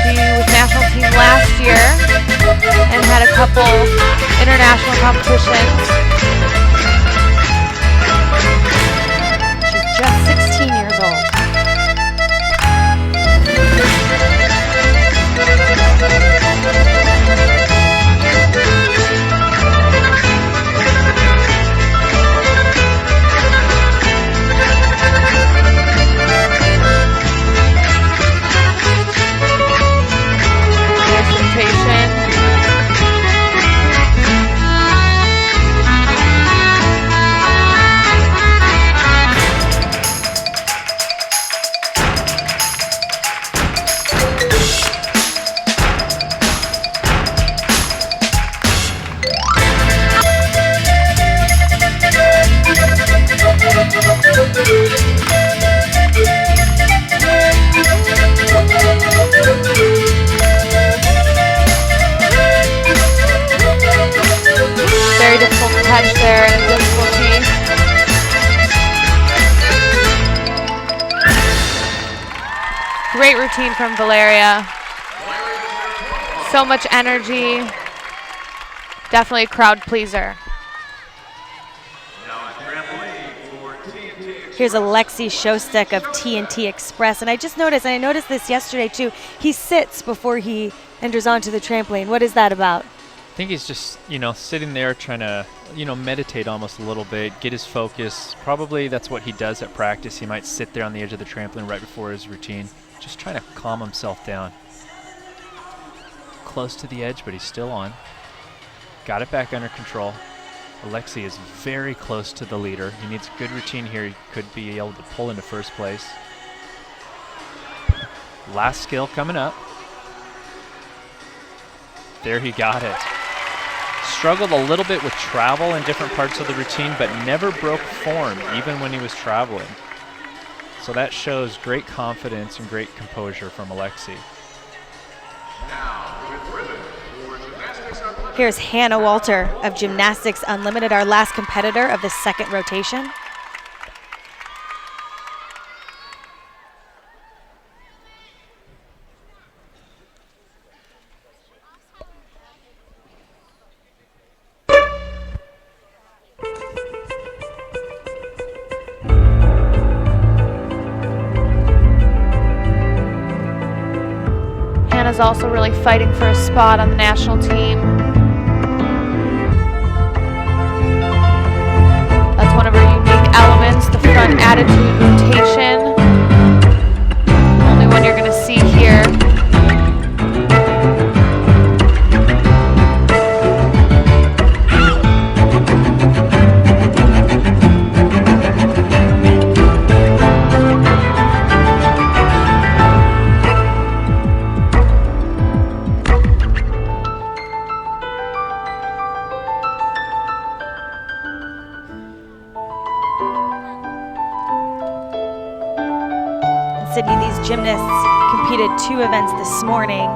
She was national team last year and had a couple international competitions. She's just 16 years old. routine from Valeria. So much energy. Definitely a crowd pleaser. Here's Alexei Shostak of TNT Express. And I just noticed, and I noticed this yesterday too, he sits before he enters onto the trampoline. What is that about? I think he's just, sitting there trying to, meditate almost a little bit, get his focus. Probably that's what he does at practice. He might sit there on the edge of the trampoline right before his routine, just trying to calm himself down. Close to the edge, but he's still on. Got it back under control. Alexei is very close to the leader. He needs a good routine here. He could be able to pull into first place. Last skill coming up. There, he got it. Struggled a little bit with travel in different parts of the routine, but never broke form, even when he was traveling. So that shows great confidence and great composure from Alexei. Here's Hannah Walter of Gymnastics Unlimited, our last competitor of the second rotation. Hannah's also really fighting for a spot on the national team. That's one of her unique elements, the front attitude rotation. Only one you're going to see here. Sydney, these gymnasts competed 2 events this morning,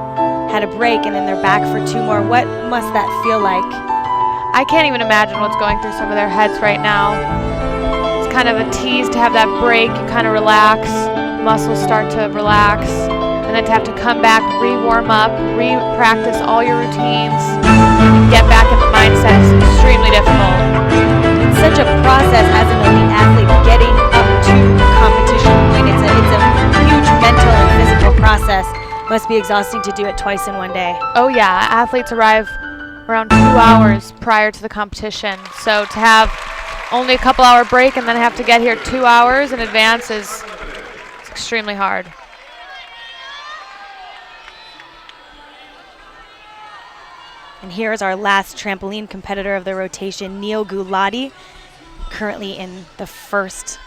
had a break, and then they're back for 2 more. What must that feel like? I can't even imagine what's going through some of their heads right now. It's kind of a tease to have that break, you kind of relax, muscles start to relax, and then to have to come back, re-warm up, re-practice all your routines, and get back in the mindset is extremely difficult. It's such a process as an elite athlete getting up to competition point. It's a huge mental and physical process. Must be exhausting to do it twice in one day. Oh yeah, athletes arrive around 2 hours prior to the competition. So to have only a couple hour break and then have to get here 2 hours in advance is extremely hard. And here's our last trampoline competitor of the rotation, Neil Gulati, currently in the first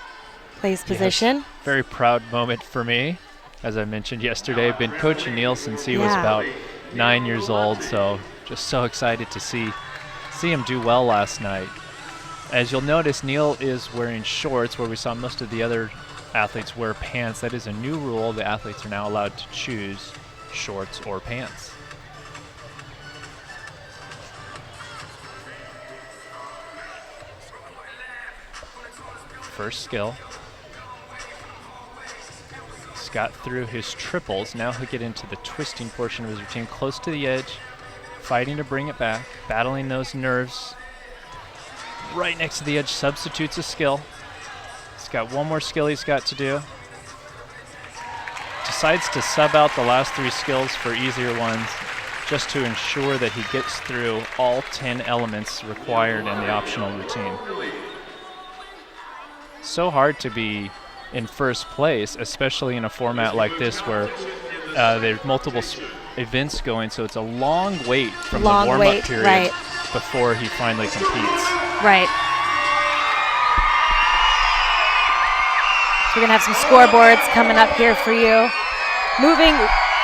place position. Yes, very proud moment for me. As I mentioned yesterday, I've been coaching Neil since he was about 9 years old, so just so excited to see him do well last night. As you'll notice, Neil is wearing shorts where we saw most of the other athletes wear pants. That is a new rule. The athletes are now allowed to choose shorts or pants. First skill. He's got through his triples. Now he'll get into the twisting portion of his routine, close to the edge, fighting to bring it back, battling those nerves. Right next to the edge, substitutes a skill. He's got one more skill he's got to do. Decides to sub out the last 3 skills for easier ones, just to ensure that he gets through all 10 elements required in the optional routine. So hard to be in first place, especially in a format like this where there's multiple events going, so it's a long wait from the warm-up period before he finally competes. Right. So we're going to have some scoreboards coming up here for you. Moving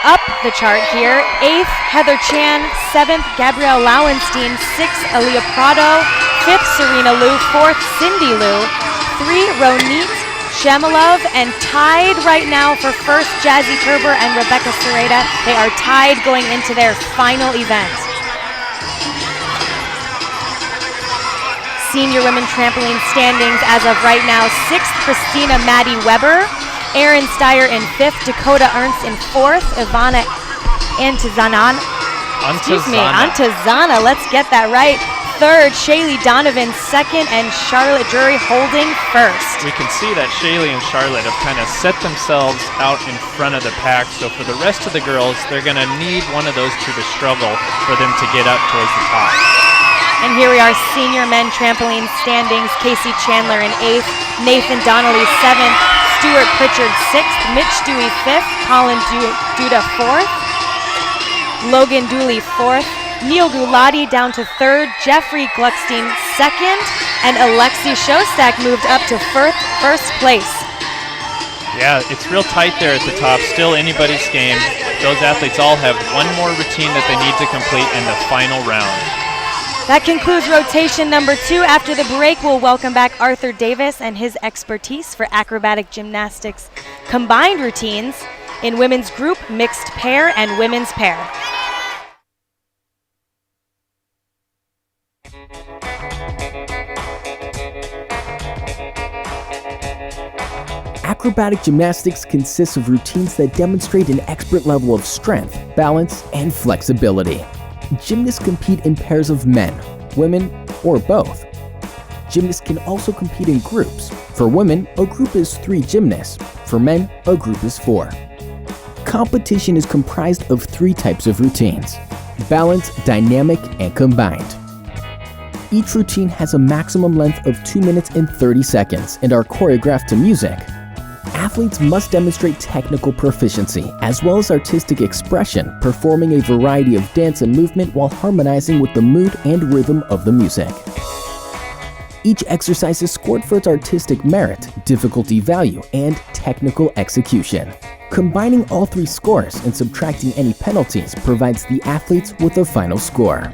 up the chart here, 8th, Heather Chan, 7th, Gabrielle Lauenstein, 6th, Aaliyah Prado, 5th, Serena Liu, 4th, Cindy Liu, 3, Ronit Shemalov, and tied right now for first, Jazzy Kerber and Rebecca Sereda. They are tied going into their final event. Senior women trampoline standings as of right now, 6th, Christina Maddie Weber, Erin Steyer in 5th, Dakota Ernst in 4th, Ivana Antizana, let's get that right. 3rd, Shaylee Donovan 2nd, and Charlotte Drury holding 1st. We can see that Shaylee and Charlotte have kind of set themselves out in front of the pack, so for the rest of the girls, they're going to need one of those two to struggle for them to get up towards the top. And here we are, senior men trampoline standings. Casey Chandler in 8th, Nathan Donnelly 7th, Stuart Pritchard 6th, Mitch Dewey 5th, Colin Duda 4th, Logan Dooley 4th, Neil Gulati down to 3rd, Jeffrey Gluckstein 2nd, and Alexi Shostak moved up to first place. Yeah, it's real tight there at the top. Still anybody's game. Those athletes all have one more routine that they need to complete in the final round. That concludes rotation number 2. After the break, we'll welcome back Arthur Davis and his expertise for acrobatic gymnastics combined routines in women's group, mixed pair, and women's pair. Acrobatic gymnastics consists of routines that demonstrate an expert level of strength, balance, and flexibility. Gymnasts compete in pairs of men, women, or both. Gymnasts can also compete in groups. For women, a group is 3 gymnasts. For men, a group is 4. Competition is comprised of 3 types of routines: balanced, dynamic, and combined. Each routine has a maximum length of 2 minutes and 30 seconds and are choreographed to music. Athletes must demonstrate technical proficiency as well as artistic expression, performing a variety of dance and movement while harmonizing with the mood and rhythm of the music. Each exercise is scored for its artistic merit, difficulty value, and technical execution. Combining all 3 scores and subtracting any penalties provides the athletes with a final score.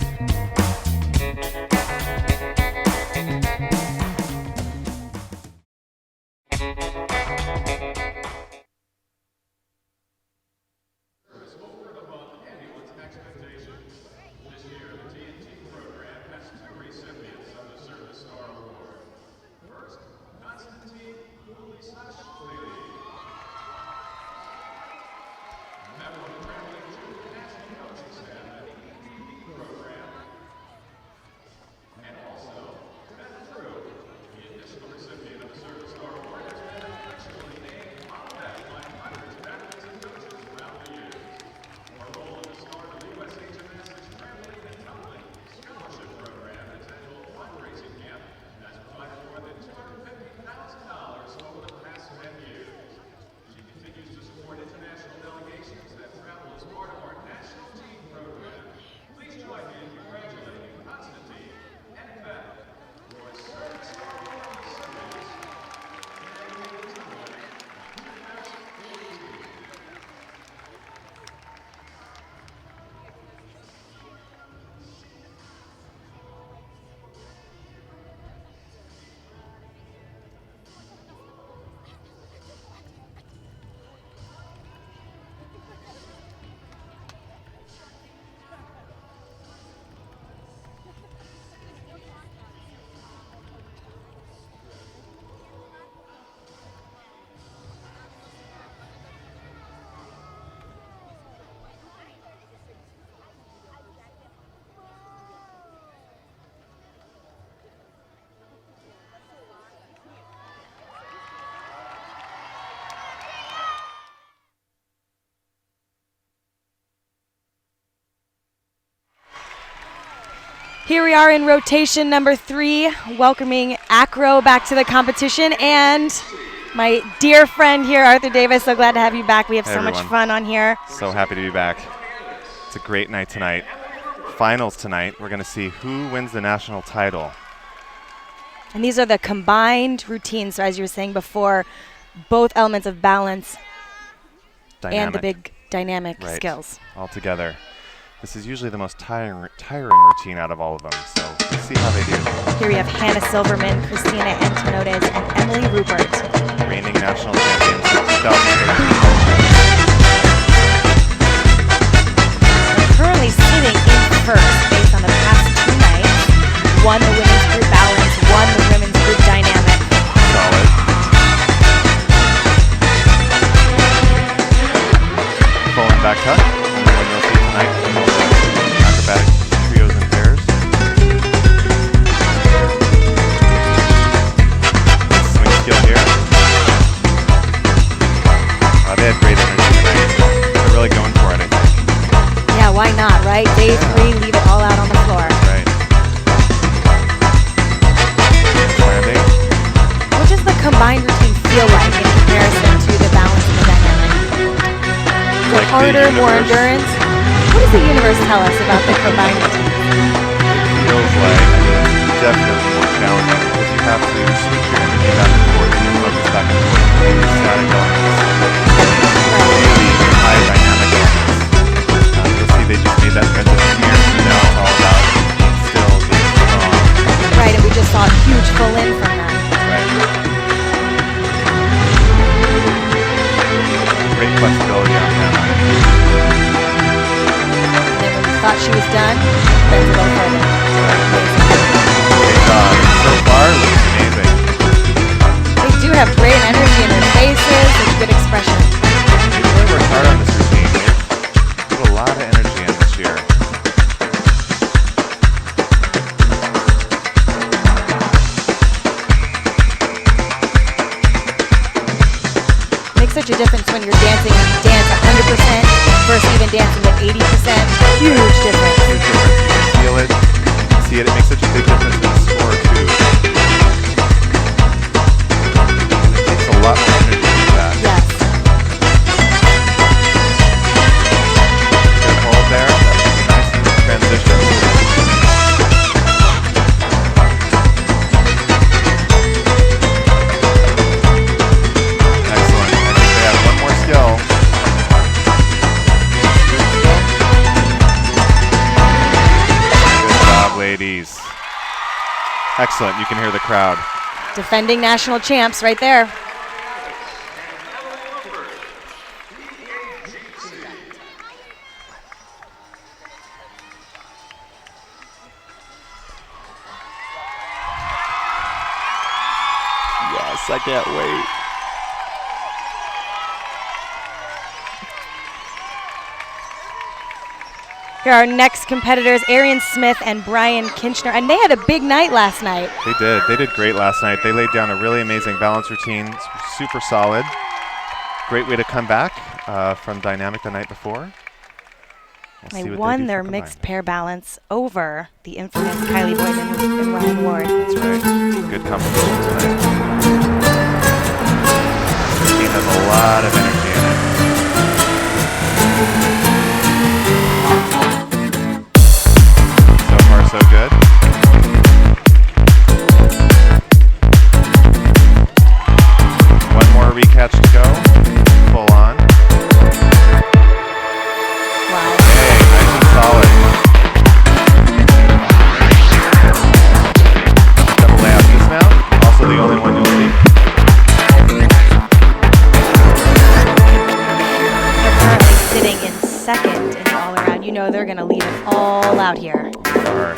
Here we are in rotation number 3, welcoming Acro back to the competition, and my dear friend here, Arthur Davis. So glad to have you back. We have so much fun on here. So happy to be back. It's a great night tonight. Finals tonight. We're going to see who wins the national title. And these are the combined routines. So as you were saying before, both elements of balance and the big dynamic skills. All together. This is usually the most tiring routine out of all of them, so let's see how they do. Here we have Hannah Silverman, Christina Antinodes, and Emily Rupert. Reigning national champions of 2013. Currently sitting in first based on the past 2 nights. Won the women's group balance, won the women's group dynamic. Solid. back tuck. And then you'll see tonight from all the acrobatic trios and pairs. Swing skill here. They had great energy tonight. They're really going for it, I think. Yeah, why not, right? Day 3, leave it all out on the floor. Right. Landing. What does the combined routine feel like in comparison to the balance and the dynamic? Is it Like harder, the more universe. endurance? What does the universe tell us about the combined routine? It feels like it's definitely more challenging because you have to switch your energy back and forth and your focus back and forth between the static elements and really high dynamic elements. You'll see they just made that transition here, so now it's all about being still, being strong. Right, and we just saw a huge full in from that. Right. Great flexibility on that. And then when we thought she was done, then a little further. Great job. So far, looks amazing. They do have great energy in their faces, there's good expression. They really worked hard on this routine. They've put a lot of energy in this year. Makes such a difference when you're dancing and you dance 100% versus even dancing at 80%. Huge difference. Huge difference. You can feel it. You can see it. It makes such a big difference in the score, too. And it takes a lot more energy to do that. Yes. Good hold there. That's a nice transition. Excellent. I think they have one more skill. Good job, ladies. Excellent. You can hear the crowd. Defending national champs right there. Yes, I can't wait. Here are our next competitors, Arian Smith and Brian Kinchner, and they had a big night last night. They did. They did great last night. They laid down a really amazing balance routine. Super solid. Great way to come back from dynamic the night before. We'll see They what won do their for mixed combined. pair balance over the infamous Kylie Boyden and Ryan Ward. That's right. Good competition tonight. This routine has a lot of energy in it. So far, so good. One more recatch to go. Full on. Wow. Hey, nice and solid. Double layout dismount. Also the only one you'll see. They're currently sitting in second in the all-around. You know they're going to leave it all out here. Are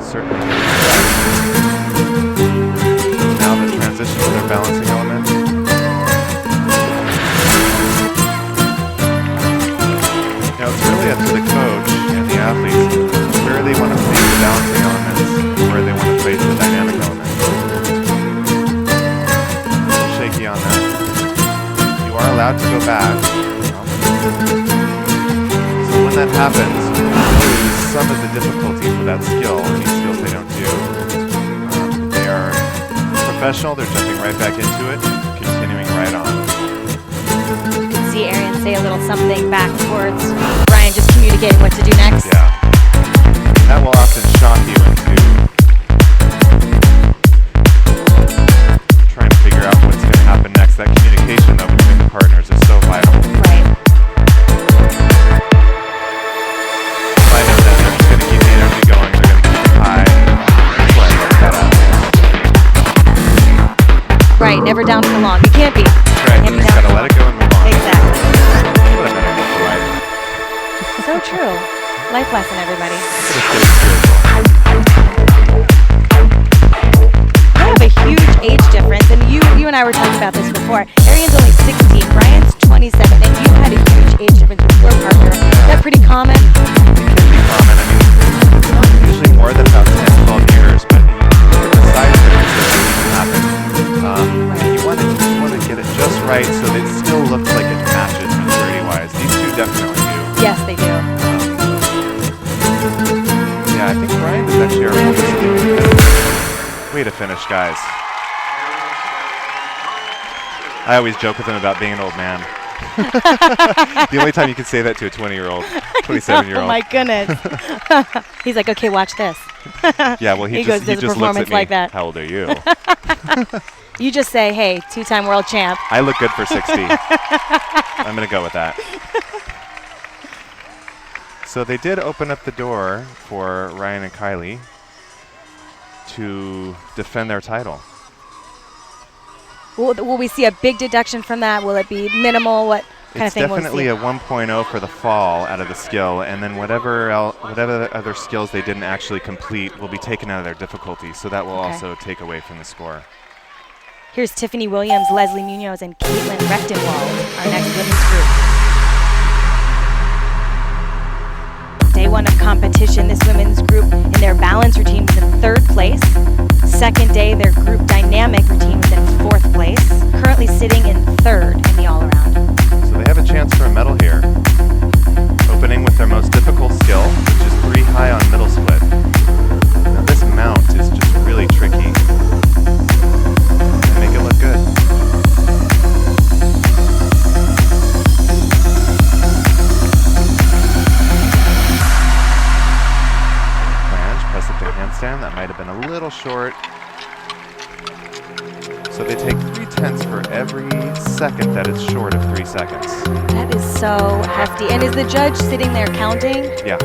certainly good. Now the transition to their balancing element. Now it's really up to the coach and the athletes where they want to place the balancing elements, where they want to place the dynamic elements. A little shaky on that. You are allowed to go back. So when that happens, you lose some of the difficulty for that skill, any skills they don't do. They are professional, they're jumping right back into it, continuing right on. You can see Arian say a little something back towards Brian, just communicating what to do next. Yeah. That will often shock you into trying to figure out what's going to happen next. That communication, though, between the partners is so vital. Right. I know that they're just going to keep the energy going. They're going to keep it high. That's why I love that athlete. Right, never down for long. You can't be. Right, Can't you be just down got to for let long. it go and move on. Exactly. What a metaphor for life. So true. Life lesson, everybody. Just getting spiritual. They have a huge age difference, and you and I were talking about this before. Arian's only 16, Brian's 27, and you had a huge age difference. Where Way to finish, guys. I always joke with him about being an old man. The only time you can say that to a 20-year-old, 27-year-old. Oh my goodness. He's like, okay, watch this. Yeah, well, he goes, just does a looks performance at me. like that. How old are you? You just say, hey, 2-time world champ. I look good for 60. I'm going to go with that. So they did open up the door for Ryan and Kylie to defend their title. Will we see a big deduction from that? Will it be minimal? What kind of thing will we see? It's definitely a 1.0 for the fall out of the skill, and then whatever other skills they didn't actually complete will be taken out of their difficulty, so that will also take away from the score. Here's Tiffany Williams, Leslie Munoz, and Caitlin Rechtenwald, our next women's group. Day one of competition, this women's group in their balance routine was in 3rd place. Second day, their group dynamic routine was in 4th place, currently sitting in 3rd in the all-around. So they have a chance for a medal here. Opening with their most difficult skill, which is 3 high on middle split. Now this mount is just really tricky. They make it look good. Press up to handstand. That might have been a little short. So they take 3/10 for every second that is short of 3 seconds. That is so hefty. And is the judge sitting there counting? Yeah.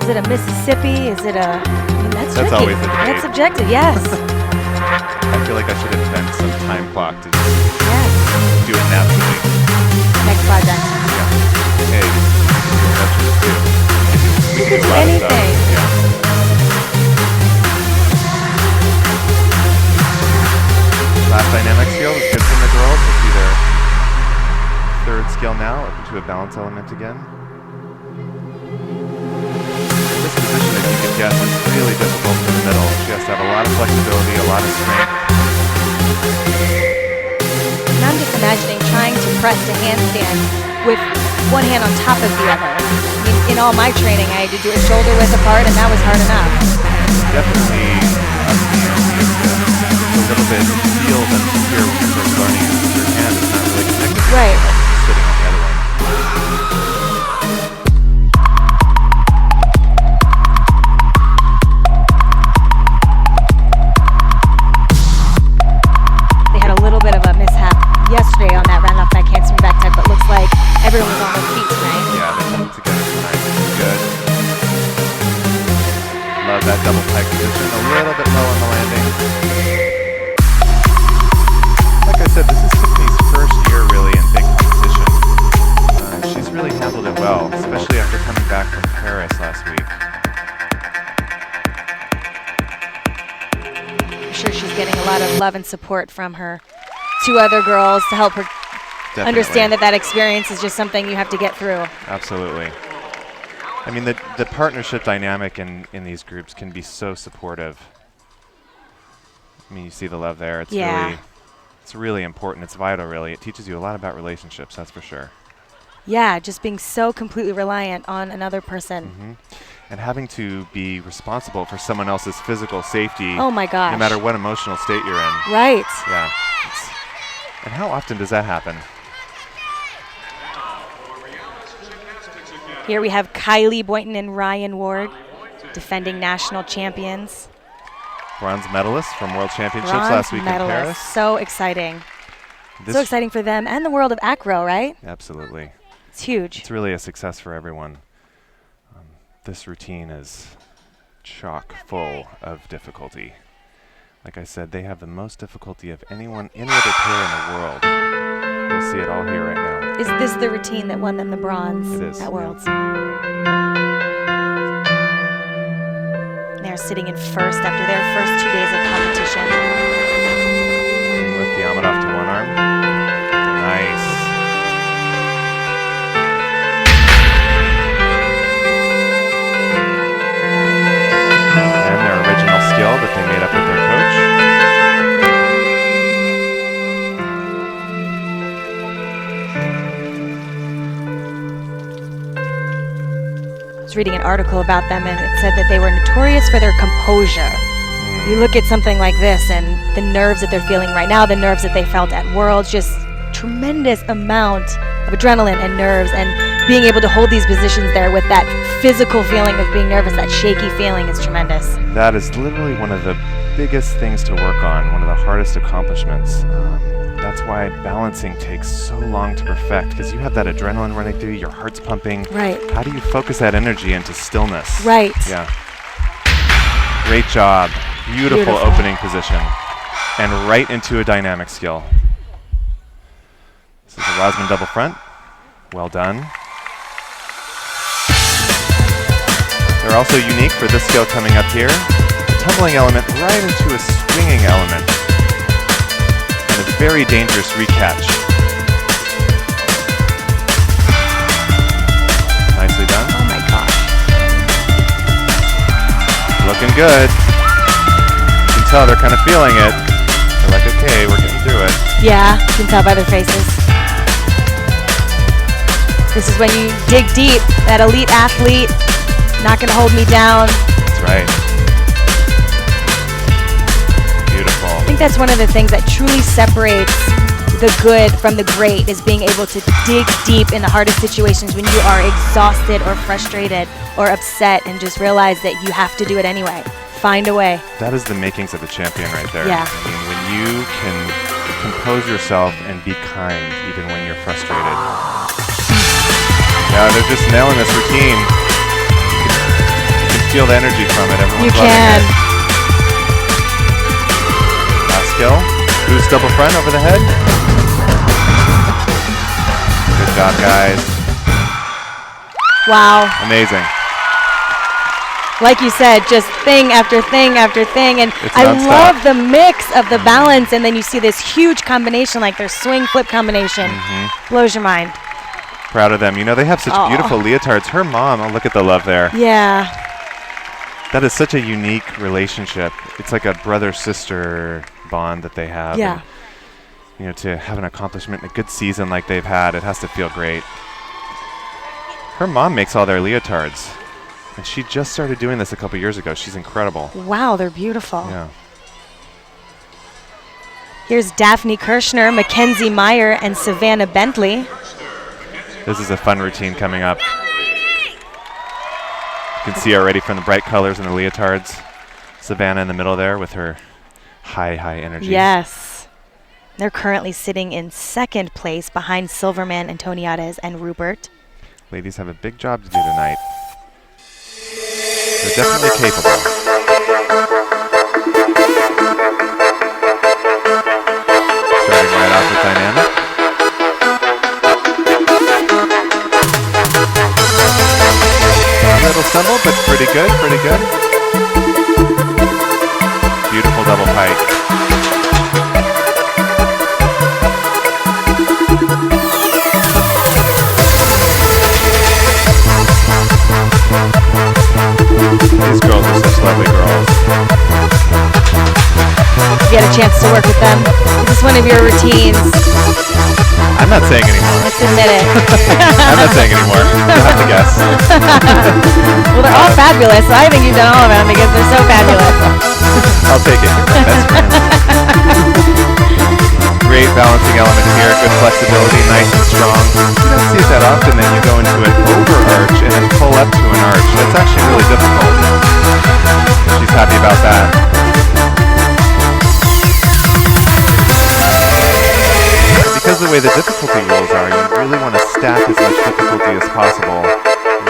Is it a Mississippi? Is it a... I mean, that's tricky. always the debate. That's subjective, yes. I feel like I should invent some time clock to just Yes. do it naturally. Next project. Yeah. Hey, judges too. You could do A lot of anything. stuff. Yeah. Last dynamic skill was good from the girls. We'll see their 3rd skill now, up into a balance element again. This position, as you can guess, is really difficult in the middle. She has to have a lot of flexibility, a lot of strength. And I'm just imagining trying to press the handstand with one hand on top of the other. I mean, in all my training, I had to do it shoulder width apart, and that was hard enough. Definitely a little bit feel than here when you're first learning. Your hand is not really connected. Right. Sitting on the other one. They had a little bit of a mishap yesterday on that round off back handspring back tuck, but looks like everyone was on their feet tonight. Yeah, they're coming together tonight. Good. Love that double pike position. A little bit low on the landing. Like I said, this is Tiffany's first year really in big competition. She's really handled it well, especially after coming back from Paris last week. I'm sure she's getting a lot of love and support from her 2 other girls to help her Definitely. understand that experience is just something you have to get through. Absolutely. I mean, the partnership dynamic in these groups can be so supportive. I mean, you see the love there. It's really important. It's vital, really. It teaches you a lot about relationships, that's for sure. Yeah, just being so completely reliant on another person. Mm-hmm. And having to be responsible for someone else's physical safety. Oh my gosh. No matter what emotional state you're in. Right. Yeah. And how often does that happen? Here we have Kylie Boynton and Ryan Ward, defending national champions. Bronze medalists from World Championships last week in Paris. So exciting. So exciting for them and the world of acro, right? Absolutely. It's huge. It's really a success for everyone. This routine is chock full of difficulty. Like I said, they have the most difficulty of any other pair in the world. You'll see it all here right now. Is this the routine that won them the bronze at Worlds? They're sitting in first after their first 2 days of competition. With the arm off to one arm. Nice. And their original skill that they made up with their coach. I was reading an article about them, and it said that they were notorious for their composure. You look at something like this and the nerves that they're feeling right now, the nerves that they felt at Worlds, just tremendous amount of adrenaline and nerves, and being able to hold these positions there with that physical feeling of being nervous, that shaky feeling, is tremendous. That is literally one of the biggest things to work on, one of the hardest accomplishments. That's why balancing takes so long to perfect, because you have that adrenaline running through you, your heart's pumping. Right. How do you focus that energy into stillness? Right. Yeah. Great job. Beautiful opening position. And right into a dynamic skill. This is a Rosman double front. Well done. They're also unique for this skill coming up here. A tumbling element right into a swinging element. And a very dangerous recatch. Nicely done. Oh my gosh. Looking good. You can tell they're kind of feeling it. They're like, okay, we're getting through it. Yeah, you can tell by their faces. This is when you dig deep. That elite athlete, not going to hold me down. That's right. Beautiful. I think that's one of the things that truly separates the good from the great, is being able to dig deep in the hardest situations when you are exhausted or frustrated or upset, and just realize that you have to do it anyway. Find a way. That is the makings of a champion right there. Yeah. I mean, when you can compose yourself and be kind even when you're frustrated. Yeah, they're just nailing this routine. You can feel the energy from it. Everyone's loving it. Last skill. Boost double front over the head. Good job, guys. Wow. Amazing. Like you said, just thing after thing after thing. And It's I nonstop. love the mix of the balance, and then you see this huge combination, like their swing flip combination. Blows your mind. Proud of them. You know, they have such beautiful leotards. Her mom, oh, look at the love there. Yeah. That is such a unique relationship. It's like a brother-sister bond that they have. Yeah. And, you know, to have an accomplishment in a good season like they've had, it has to feel great. Her mom makes all their leotards. And she just started doing this a couple years ago. She's incredible. Wow, they're beautiful. Yeah. Here's Daphne Kirshner, Mackenzie Meyer, and Savannah Bentley. This is a fun routine coming up. You can see already from the bright colors and the leotards. Savannah in the middle there with her high energy. Yes. They're currently sitting in second place behind Silverman, Antoniades, and Rupert. Ladies have a big job to do tonight. They're definitely capable. Starting right off with dynamic. A little stumble, but pretty good, pretty good. Beautiful double pike. These girls are such lovely girls. You get a chance to work with them. Is this one of your routines? I'm not saying anymore. Let's admit it. I'm not saying anymore. You'll have to guess. Well, they're all fabulous, so I think you've done all of them because they're so fabulous. I'll take it. You're my best friend. Great balancing element here. Good flexibility, nice and strong. You don't see it that often that you go into an over arch and then pull up to an arch. That's actually really difficult. She's happy about that. Because of the way the difficulty rules are, you really want to stack as much difficulty as possible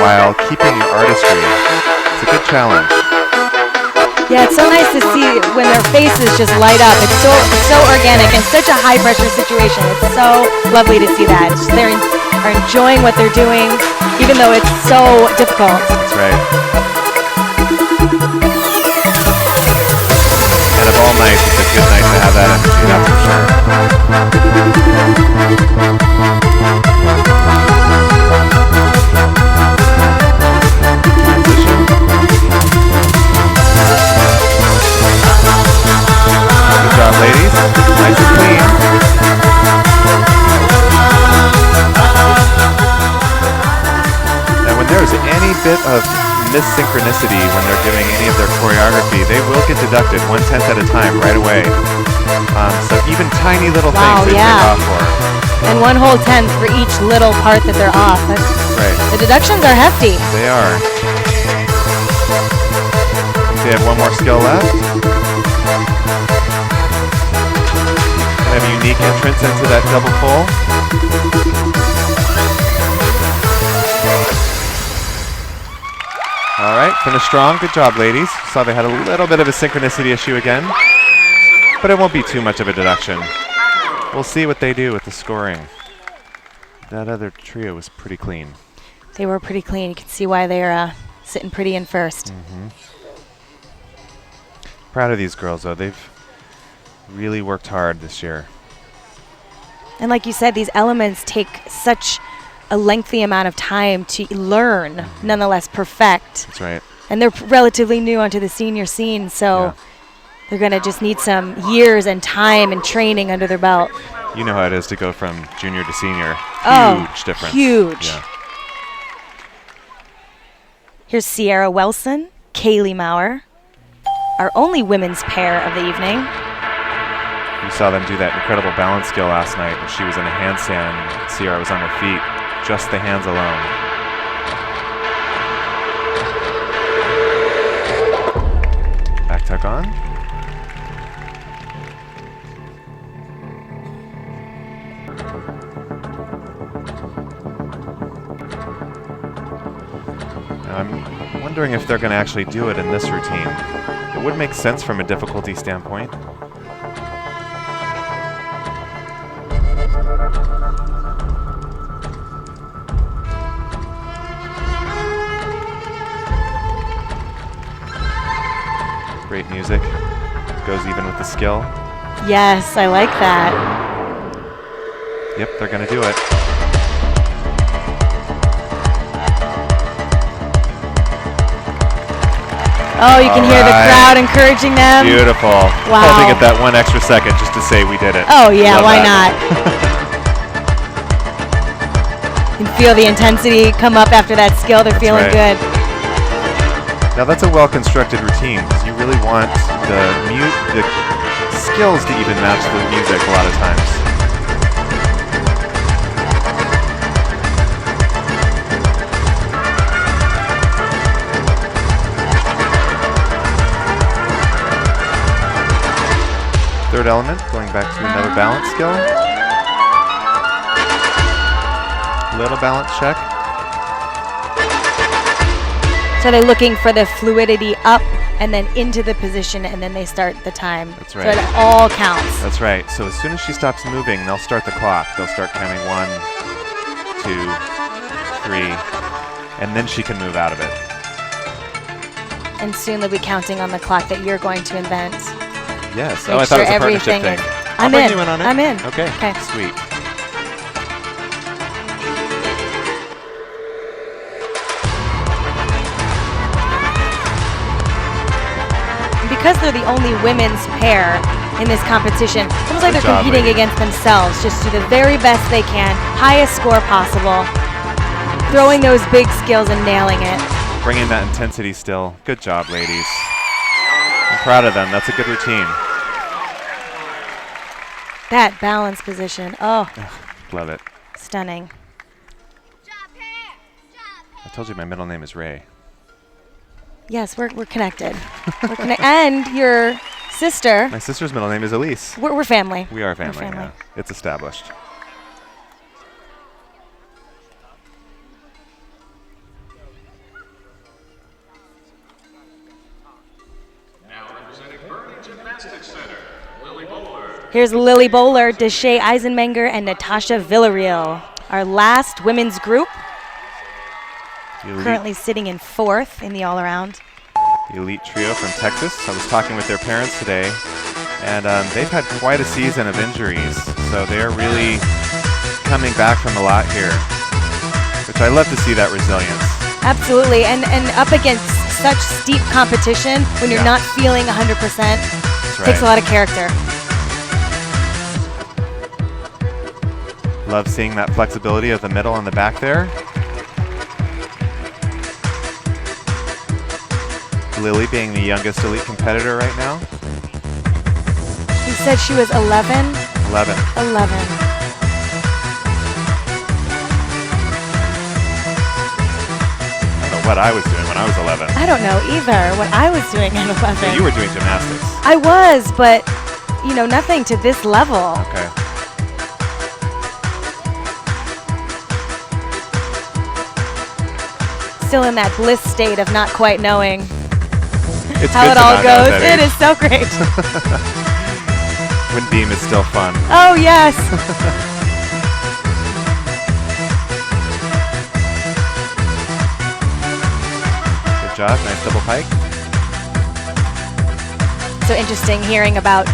while keeping your artistry. It's a good challenge. Yeah, it's so nice to see when their faces just light up. It's so organic and such a high pressure situation. It's so lovely to see that. It's just they are enjoying what they're doing, even though it's so difficult. That's right. And of all nights, it's a good night to have that energy, that's for sure. Transition. Good job, ladies. Nice and clean. Now, when there's any bit of miss synchronicity when they're doing any of their choreography, they will get deducted 1/10 at a time right away. So even tiny little things they take off for. And 1 whole 10th for each little part that they're off. Right. The deductions are hefty. They are. They have one more skill left. They have a unique entrance into that double pull. All right, finish strong. Good job, ladies. Saw they had a little bit of a synchronicity issue again, but it won't be too much of a deduction. We'll see what they do with the scoring. That other trio was pretty clean. They were pretty clean. You can see why they're sitting pretty in first. Proud of these girls, though. They've really worked hard this year. And like you said, these elements take such a lengthy amount of time to learn, nonetheless perfect. That's right. And they're relatively new onto the senior scene, so they're going to just need some years and time and training under their belt. You know how it is to go from junior to senior. Huge difference. Huge. Yeah. Here's Sierra Wilson, Kaylee Maurer, our only women's pair of the evening. You saw them do that incredible balance skill last night when she was in a handstand. Sierra was on her feet, just the hands alone. Back tuck on. Now I'm wondering if they're going to actually do it in this routine. It would make sense from a difficulty standpoint. Great music. Goes even with the skill. Yes, I like that. Yep, they're going to do it. Oh, you can hear the crowd encouraging them. Beautiful. Wow. Holding it that 1 extra second just to say we did it. Oh, yeah, Love why that. not? You can feel the intensity come up after that skill. They're feeling good. Now that's a well-constructed routine because you really want the skills to even match the music a lot of times. Third element, going back to another balance skill. Little balance check. So they're looking for the fluidity up and then into the position, and then they start the time. That's right. So it all counts. That's right. So as soon as she stops moving, they'll start the clock. They'll start counting 1, 2, 3, and then she can move out of it. And soon they'll be counting on the clock that you're going to invent. Yes. Make I thought sure it was a partnership everything thing. is- I'll I'm bring in. you in on it. I'm in. Okay. Okay. Sweet. Because they're the only women's pair in this competition, it's almost like Good they're job, competing ladies. against themselves. Just do the very best they can, highest score possible, throwing those big skills and nailing it. Bringing that intensity still. Good job, ladies. I'm proud of them. That's a good routine. That balance position, oh, Love it. stunning. I told you my middle name is Ray. Yes, we're connected. And your sister, My sister's middle name is Elise. we're family. We are family. family. Yeah. It's established. Now representing Bernie Gymnastics Center, Lily Bowler. Here's Lily Bowler, Deshae Eisenmenger, and Natasha Villarreal. Our last women's group, The elite, currently sitting in 4th in the all-around. the elite trio from Texas. I was talking with their parents today, and they've had quite a season of injuries, so they're really coming back from a lot here, which I love to see that resilience. Absolutely, and up against such steep competition, when you're Yeah. not feeling 100%, That's takes a right. lot of character. Love seeing that flexibility of the middle and the back there. Lily being the youngest elite competitor right now. You said she was 11? 11. 11. I don't know what I was doing when I was 11. I don't know either what I was doing at 11. You were doing gymnastics. I was, but, you know, nothing to this level. Okay. Still in that bliss state of not quite knowing It's how good it to all not know goes. that It age. is so great. When beam is still fun. Oh, yes. Good job. Nice double pike. So interesting hearing about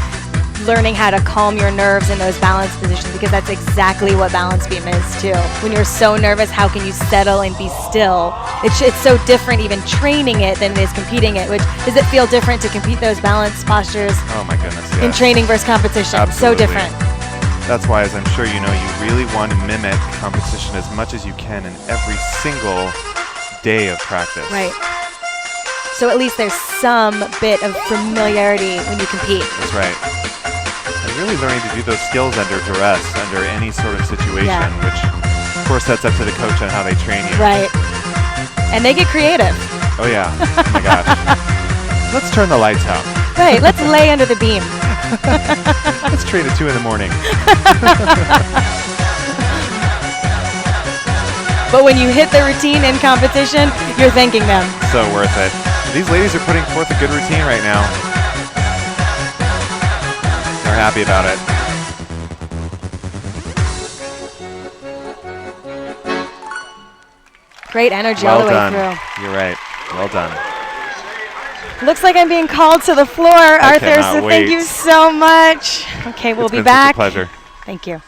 learning how to calm your nerves in those balance positions, because that's exactly what balance beam is too. When you're so nervous, how can you settle and be still? It's so different even training it than it is competing it. Which, does it feel different to compete those balance postures Oh my goodness, yeah. in training versus competition? Absolutely. So different. That's why, as I'm sure you know, you really want to mimic competition as much as you can in every single day of practice. Right. So at least there's some bit of familiarity when you compete. That's right. And really learning to do those skills under duress, under any sort of situation, Yeah. which of course that's up to the coach on how they train you. Right. And they get creative. Oh yeah. Oh my gosh. Let's turn the lights out. Right. Let's lay under the beam. Let's train at 2 in the morning. But when you hit the routine in competition, you're thanking them. So worth it. These ladies are putting forth a good routine right now. They're happy about it. Great energy Well all the way done. through. You're right. Well done. Looks like I'm being called to the floor, Arthur, cannot so thank wait. you so much. Okay, we'll It's be been back. such a pleasure. Thank you.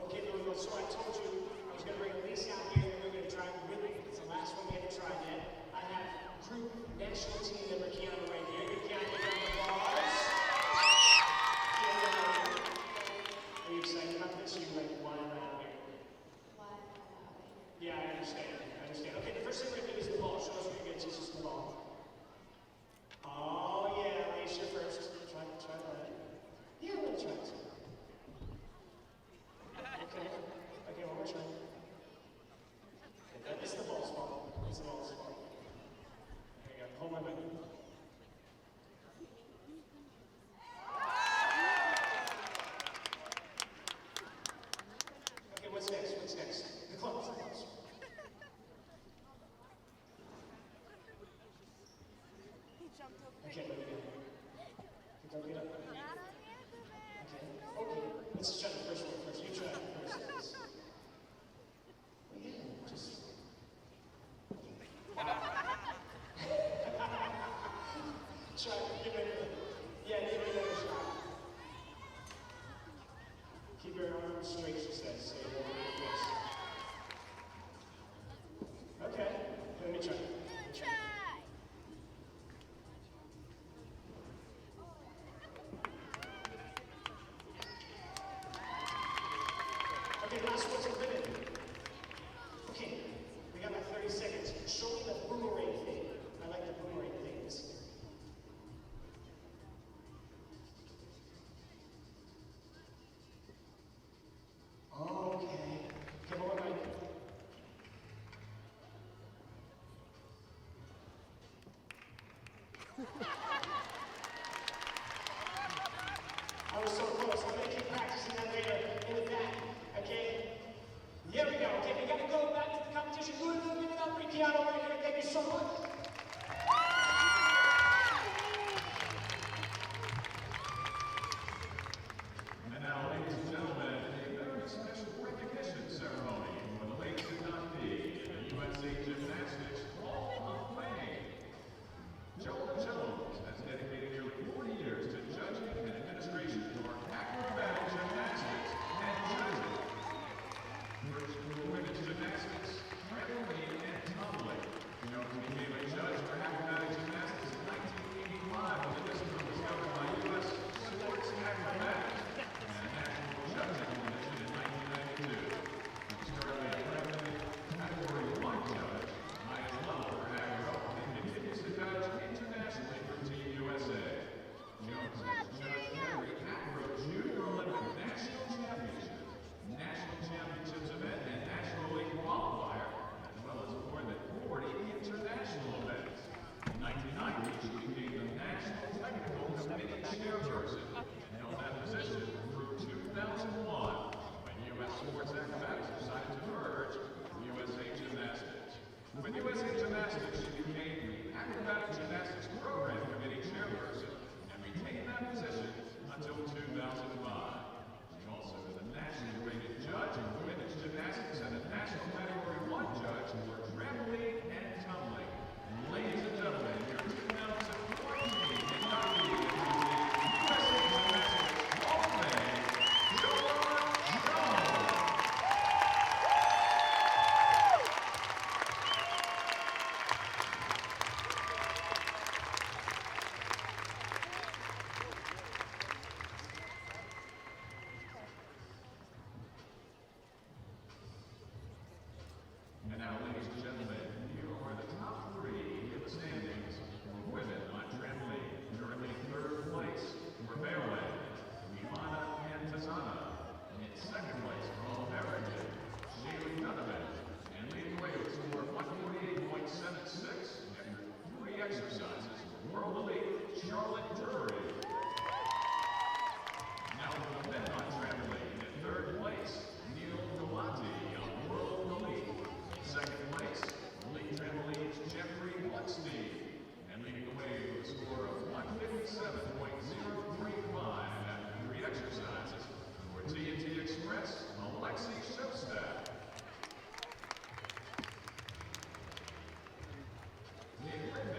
Okay, Louisville, so I told you I was going to bring Elise out here and we we're going to try Rhythmic. It's the last one we haven't tried yet. I have group national team member Keanu right here. Give Keanu a round of applause. Are you excited about this? Or you like flying around here? Yeah, I understand. Okay, the first thing we're going to do is the ball. Show us what you're going to teach us the ball. Oh, yeah, Elise, you're first. Try that. Yeah, we're going to try this. Okay, one more try. It's the ball's fault. It's the ball's fault. There you go. Hold my mic. Okay, what's next? The clubs. Okay, let me go. Don't get up. Okay. Let's just try the first one first. You try it first. Try it. Give it another shot. Keep your arms straight, she says. So you won't get this. Okay. Let me try. Okay, last one's a minute. Okay, we got like 30 seconds. Show me the boomerang thing. I like the boomerang things. Okay. Okay, hold on. I was so close. I'm going to keep practicing that later in the back. Okay? Here we go. Okay, we got to go back to the competition. Louisville, give it up for Keanu right here. Thank you so much.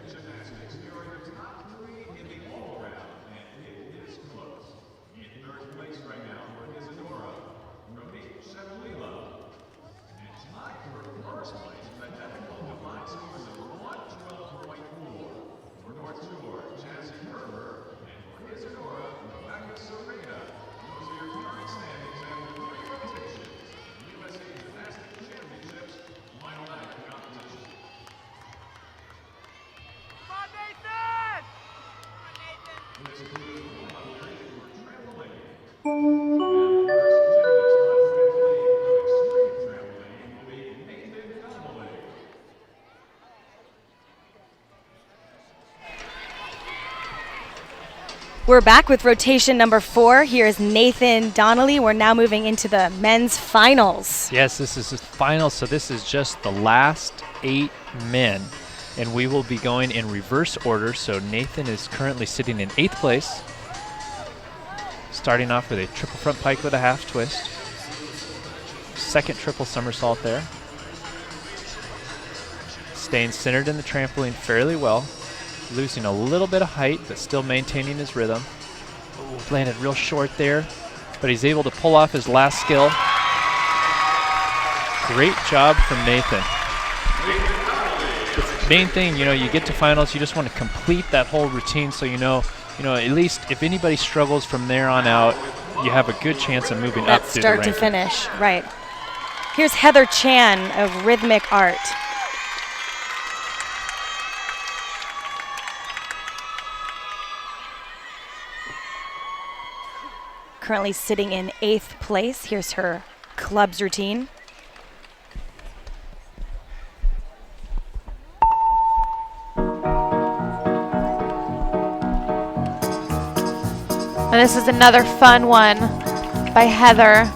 Gymnastics, here are your top 3 in the all-around, and it is close. In 3rd place right now for Isadora, Rhythmic Shabalila. And tied for 1st place, the technical combined scores of 112.4 for North Shore, Chassie Kerber, and for Isadora, Rebecca Serena. Those are your current standings after 3 rotations. USA Gymnastics Championships, final night of competition. This includes one period for trampoline. And the first gymnast on trampoline, extreme trampoline, will be Nathan Donnelly. We're back with rotation number 4. Here is Nathan Donnelly. We're now moving into the men's finals. Yes, this is the final, so this is just the last 8 men. And we will be going in reverse order. So Nathan is currently sitting in 8th place, starting off with a triple front pike with a half twist. Second triple somersault there. Staying centered in the trampoline fairly well. Losing a little bit of height, but still maintaining his rhythm. Ooh, landed real short there, but he's able to pull off his last skill. Great job from Nathan. The main thing, you know, you get to finals, you just want to complete that whole routine, so you know, at least if anybody struggles from there on out, you have a good chance of moving up through the start to ranking. finish, right. Here's Heather Chan of Rhythmic Art. Currently sitting in 8th place. Here's her club's routine. And this is another fun one by Heather.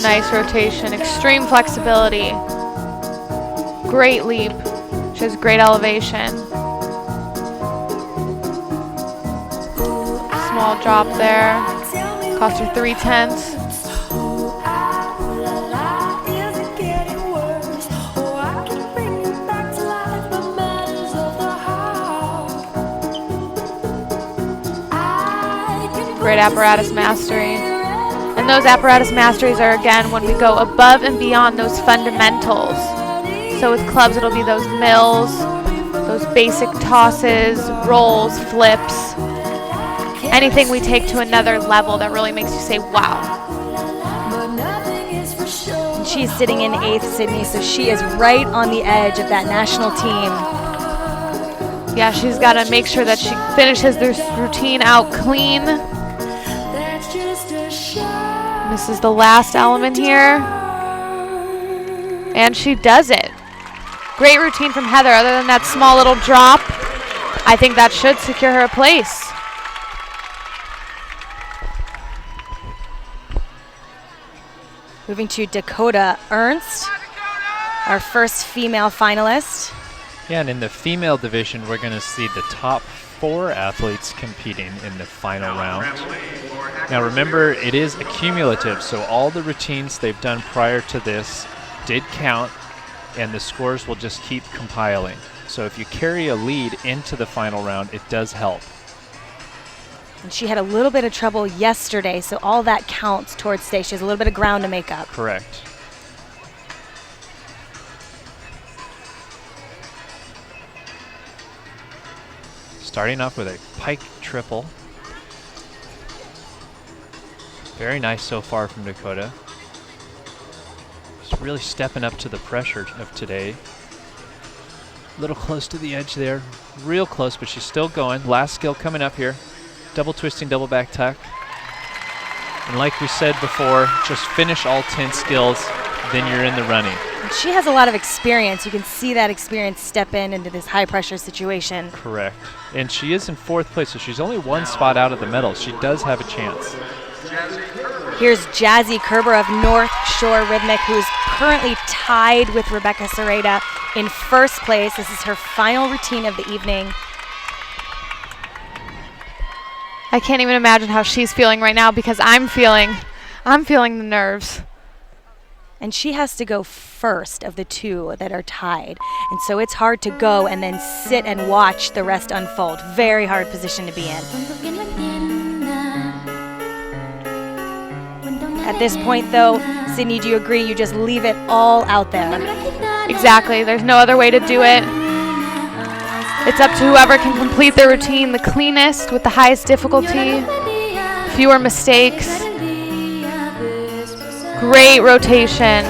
Nice rotation, extreme flexibility, great leap, she has great elevation. Small drop there, cost her 3/10. Great apparatus mastery. And those apparatus masteries are, again, when we go above and beyond those fundamentals. So with clubs, it'll be those mills, those basic tosses, rolls, flips, anything we take to another level that really makes you say, wow. She's sitting in 8th, Sydney, so she is right on the edge of that national team. Yeah, she's got to make sure that she finishes this routine out clean. This is the last element here. And she does it. Great routine from Heather. Other than that small little drop, I think that should secure her a place. Moving to Dakota Ernst, our first female finalist. Yeah, and in the female division, we're going to see the top 4 athletes competing in the final round. Now remember, it is accumulative, so all the routines they've done prior to this did count, and the scores will just keep compiling. So if you carry a lead into the final round, it does help. And she had a little bit of trouble yesterday, so all that counts towards today. She has a little bit of ground to make up. Correct. Starting off with a pike triple. Very nice so far from Dakota. She's really stepping up to the pressure of today. A little close to the edge there. Real close, but she's still going. Last skill coming up here. Double twisting, double back tuck. And like we said before, just finish all 10 skills, then you're in the running. And she has a lot of experience. You can see that experience step into this high pressure situation. Correct. And she is in 4th place, so she's only 1 spot out of the medal. She does have a chance. Here's Jazzy Kerber of North Shore Rhythmic, who's currently tied with Rebecca Serrata in 1st place. This is her final routine of the evening. I can't even imagine how she's feeling right now because I'm feeling the nerves. And she has to go first of the 2 that are tied. And so it's hard to go and then sit and watch the rest unfold. Very hard position to be in. At this point, though, Sydney, do you agree you just leave it all out there? Exactly. There's no other way to do it. It's up to whoever can complete their routine the cleanest with the highest difficulty, fewer mistakes. Great rotation.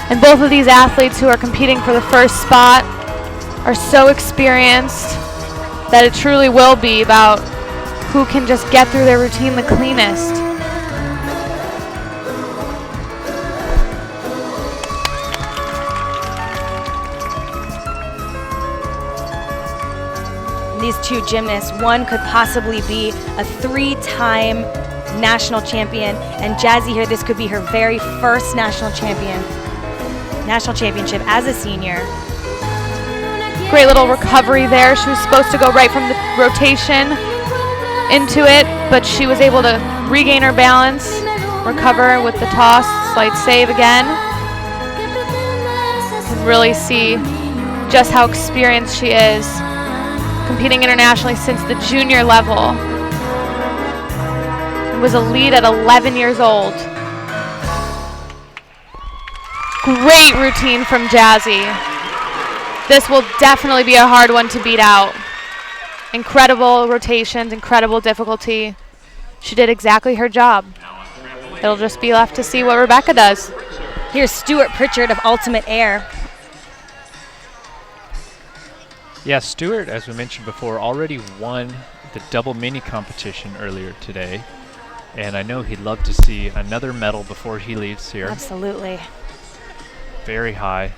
And both of these athletes who are competing for the 1st spot are so experienced that it truly will be about who can just get through their routine the cleanest. These 2 gymnasts, one could possibly be a 3-time national champion, and Jazzy here, this could be her very first national championship as a senior. Great little recovery there. She was supposed to go right from the rotation into it, but she was able to regain her balance, recover with the toss, slight save again. You can really see just how experienced she is, competing internationally since the junior level. And was a lead at 11 years old. Great routine from Jazzy. This will definitely be a hard one to beat out. Incredible rotations, incredible difficulty. She did exactly her job. It'll just be left to see what Rebecca does. Here's Stuart Pritchard of Ultimate Air. Yeah, Stuart, as we mentioned before, already won the double mini competition earlier today. And I know he'd love to see another medal before he leaves here. Absolutely. Very high.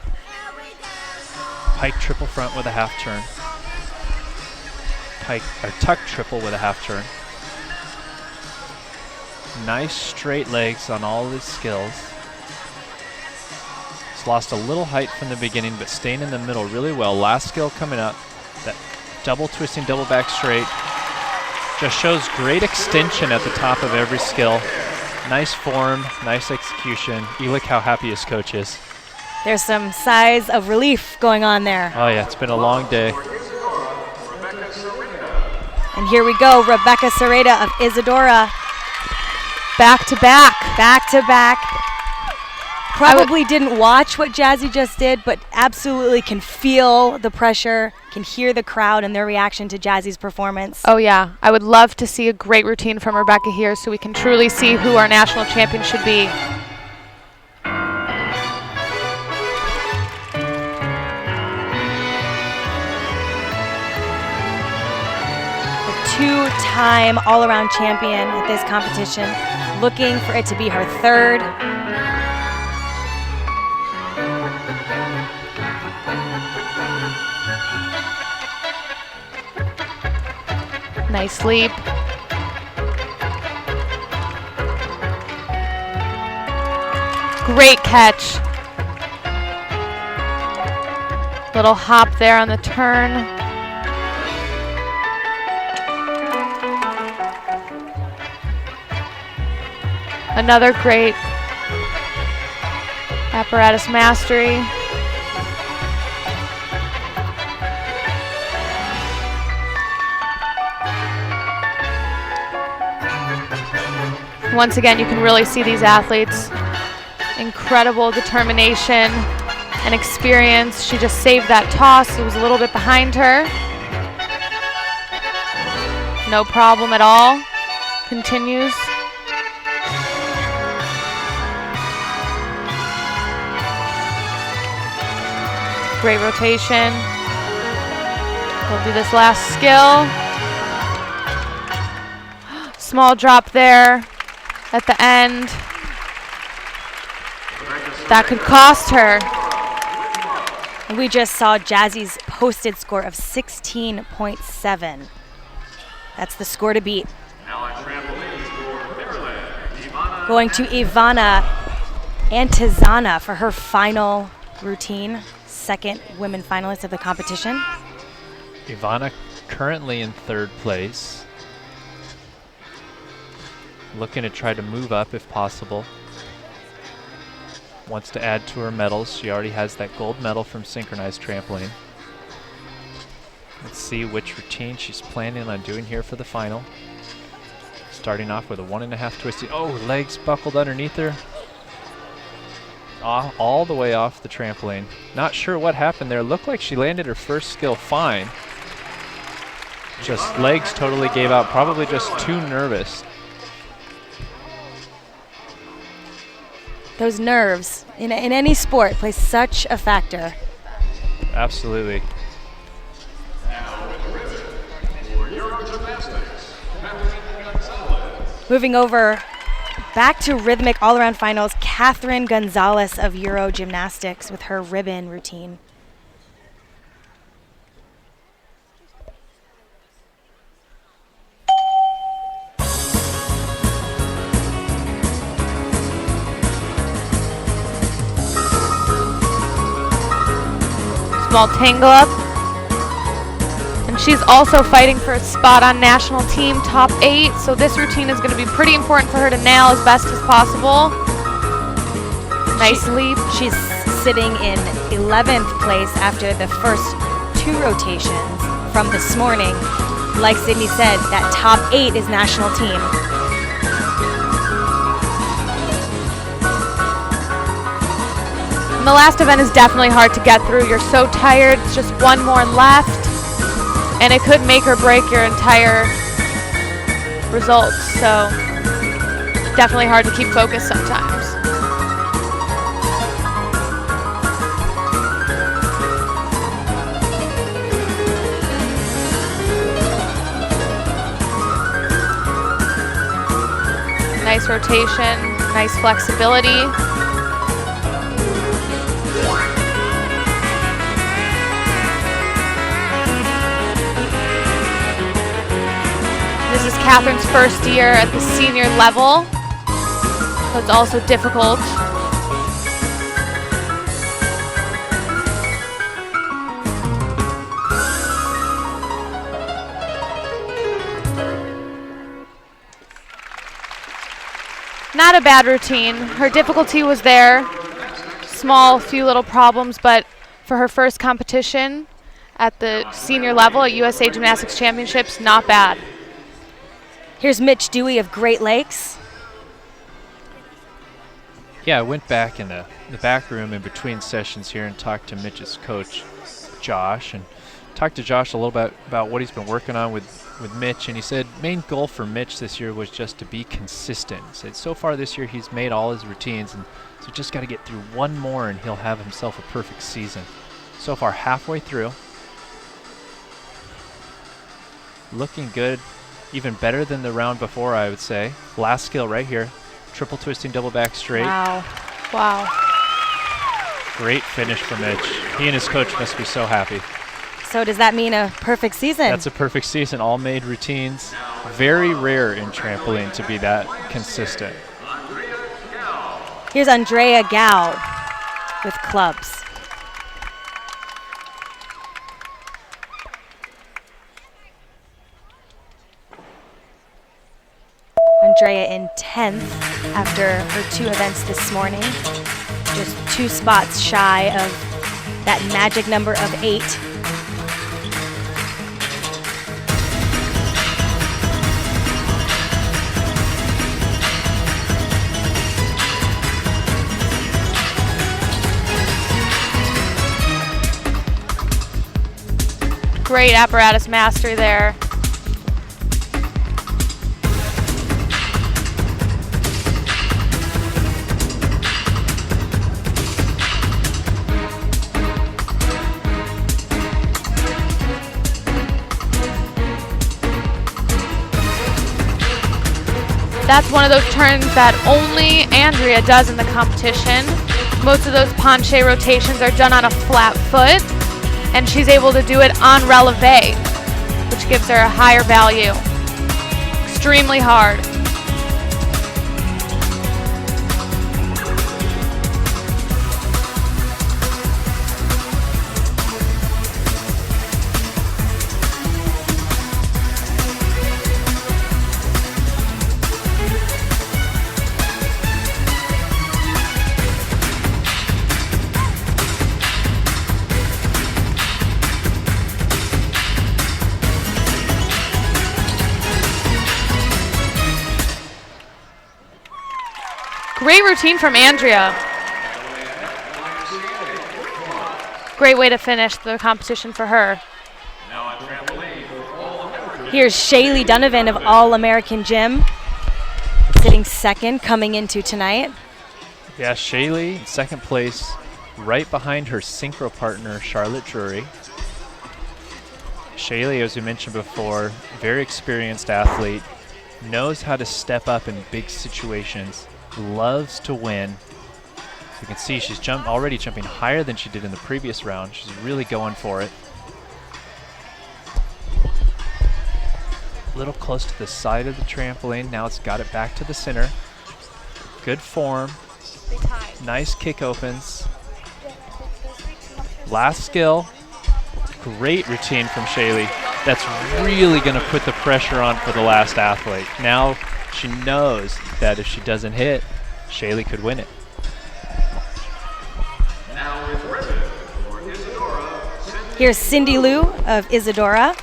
Pike triple front with a half turn. Pike or tuck triple with a half turn. Nice straight legs on all his skills. He's lost a little height from the beginning, but staying in the middle really well. Last skill coming up, that double twisting, double back straight. Just shows great extension at the top of every skill. Nice form, nice execution. You look how happy his coach is. There's some sighs of relief going on there. Oh yeah, it's been a long day. And here we go, Rebecca Serrata of Isadora. Back to back. Back to back. Probably didn't watch what Jazzy just did, but absolutely can feel the pressure, can hear the crowd and their reaction to Jazzy's performance. Oh yeah, I would love to see a great routine from Rebecca here so we can truly see who our national champion should be. Two-time all-around champion at this competition, looking for it to be her 3rd. Nice leap. Great catch. Little hop there on the turn. Another great apparatus mastery. Once again, you can really see these athletes. Incredible determination and experience. She just saved that toss. It was a little bit behind her. No problem at all. continues. Great rotation. We'll do this last skill. Small drop there at the end. That could cost her. We just saw Jazzy's posted score of 16.7. That's the score to beat. Going to Ivana Antizana for her final routine, second women finalist of the competition. Ivana currently in third place. Looking to try to move up if possible. Wants to add to her medals. She already has that gold medal from synchronized trampoline. Let's see which routine she's planning on doing here for the final. Starting off with a 1.5 twisty. Oh, legs buckled underneath her. All the way off the trampoline. Not sure what happened there. Looked like she landed her first skill fine. Just legs totally gave out. Probably just too nervous. Those nerves in any sport play such a factor. Absolutely. Moving over back to Rhythmic all-around finals, Catherine Gonzalez of Euro Gymnastics with her ribbon routine. Small tangle up. And she's also fighting for a spot on national team top 8, so this routine is going to be pretty important for her to nail as best as possible. Nice leap. She's sitting in 11th place after the first 2 rotations from this morning. Like Sydney said, that top 8 is national team. And the last event is definitely hard to get through. You're so tired. It's just one more left. And it could make or break your entire results. So definitely hard to keep focused sometimes. Nice rotation, nice flexibility. This is Catherine's first year at the senior level, so it's also difficult. Not a bad routine. Her difficulty was there. Small, few little problems, but for her first competition at the senior level at USA Gymnastics Championships, not bad. Here's Mitch Dewey of Great Lakes. Yeah, I went back in the back room in between sessions here and talked to Mitch's coach, Josh, and talked to Josh a little bit about what he's been working on with Mitch, and he said main goal for Mitch this year was just to be consistent. He said so far this year he's made all his routines, and so just got to get through one more and he'll have himself a perfect season. So far halfway through. Looking good. Even better than the round before, I would say. Last skill right here. Triple twisting, double back straight. Wow. Wow. Great finish for Mitch. He and his coach must be so happy. So does that mean a perfect season? That's a perfect season. All made routines. Very rare in trampoline to be that consistent. Here's Andrea Gao with clubs. Andrea in 10th after her 2 events this morning. Just 2 spots shy of that magic number of 8. Great apparatus mastery there. That's one of those turns that only Andrea does in the competition. Most of those penché rotations are done on a flat foot, and she's able to do it on releve, which gives her a higher value. Extremely hard. Great routine from Andrea. Great way to finish the competition for her. Here's Shaylee Donovan of All-American Gym, sitting second coming into tonight. Yeah, Shaylee in second place, right behind her synchro partner, Charlotte Drury. Shaylee, as we mentioned before, very experienced athlete, knows how to step up in big situations, loves to win. You can see she's already jumping higher than she did in the previous round. She's really going for it. A little close to the side of the trampoline. Now it's got it back to the center. Good form. Nice kick opens. Last skill. Great routine from Shaylee. That's really going to put the pressure on for the last athlete. Now she knows that if she doesn't hit, Shaylee could win it. Here's Cindy Lou of Isadora.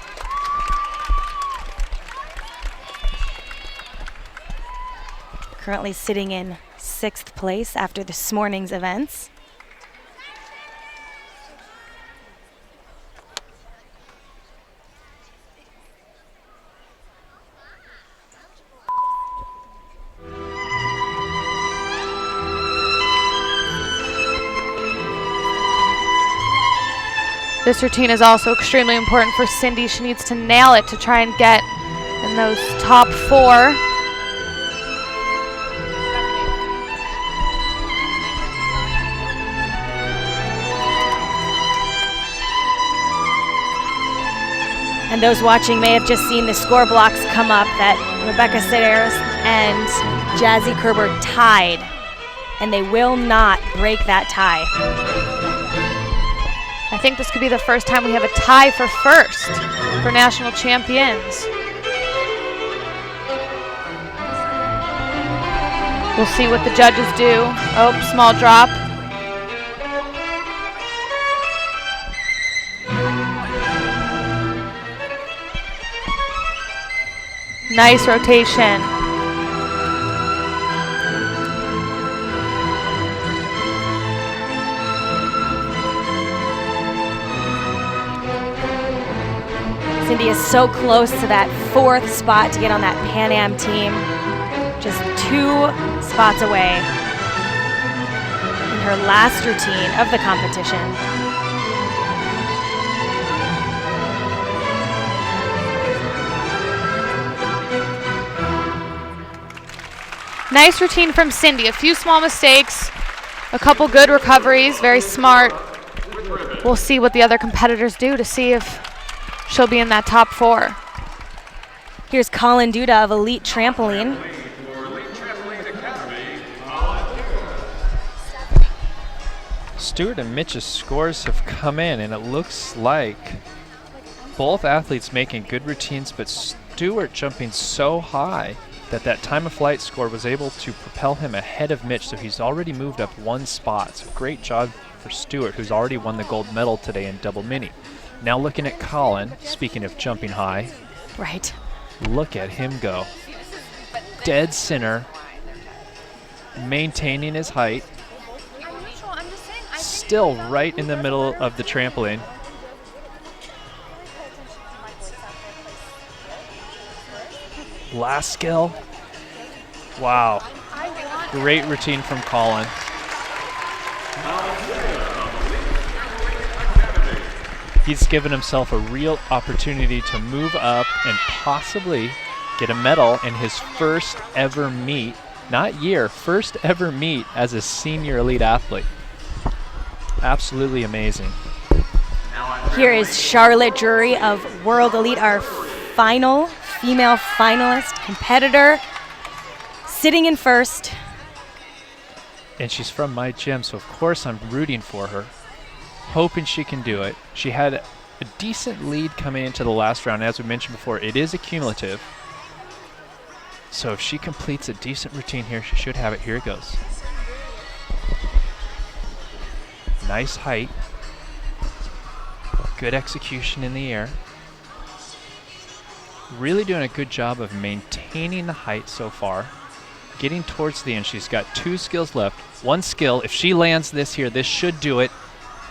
Currently sitting in 6th place after this morning's events. This routine is also extremely important for Cindy. She needs to nail it to try and get in those top 4. And those watching may have just seen the score blocks come up that Rebecca Sedaris and Jazzy Kerber tied, and they will not break that tie. I think this could be the first time we have a tie for first for national champions. We'll see what the judges do. Oh, small drop. Nice rotation. Cindy is so close to that 4th spot to get on that Pan Am team. Just 2 spots away in her last routine of the competition. Nice routine from Cindy. A few small mistakes, a couple good recoveries, very smart. We'll see what the other competitors do to see if she'll be in that top 4. Here's Colin Duda of Elite Trampoline. Stewart and Mitch's scores have come in, and it looks like both athletes making good routines, but Stewart jumping so high that that time of flight score was able to propel him ahead of Mitch, so he's already moved up 1 spot. So great job for Stewart, who's already won the gold medal today in double mini. Now looking at Colin, speaking of jumping high. Right. Look at him go. Dead center, maintaining his height. Still right in the middle of the trampoline. Last skill. Wow. Great routine from Colin. He's given himself a real opportunity to move up and possibly get a medal in his first ever meet, not year, first ever meet as a senior elite athlete. Absolutely amazing. Here is Charlotte Drury of World Elite, our final female finalist competitor, sitting in first. And she's from my gym, so of course I'm rooting for her, hoping she can do it. She had a decent lead coming into the last round. As we mentioned before, it is a cumulative. So if she completes a decent routine here, she should have it. Here it goes. Nice height. Good execution in the air. Really doing a good job of maintaining the height so far. Getting towards the end. She's got 2 skills left. 1 skill. If she lands this here, this should do it.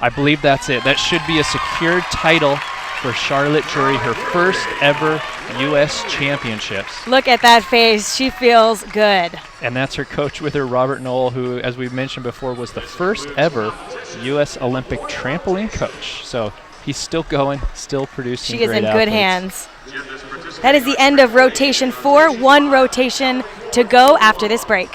I believe that's it. That should be a secured title for Charlotte Drury, her first ever U.S. Championships. Look at that face. She feels good. And that's her coach with her, Robert Knoll, who, as we mentioned before, was the first ever U.S. Olympic trampoline coach. So he's still going, still producing. She is in good athletes. hands. That is the end of rotation 4. 1 rotation to go after this break.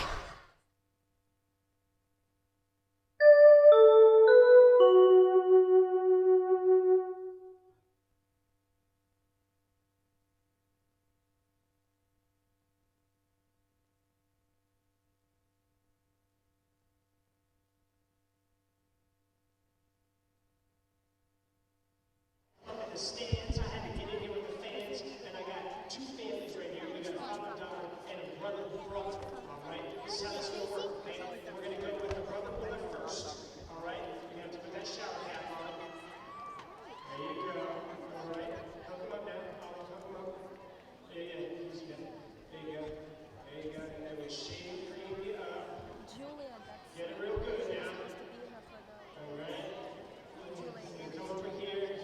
The stands, I had to get in here with the fans, and I got 2 families right here. We got a father, daughter, and a brother, all right? This is how this will work, okay? And we're gonna go with the brother first, all right? You're gonna have to put that shower cap on. There you go, all right? Hook him up now, hook him up. Yeah, easy now. There you go, and then we shave cream you up. Get it real good now. All right? And come over here.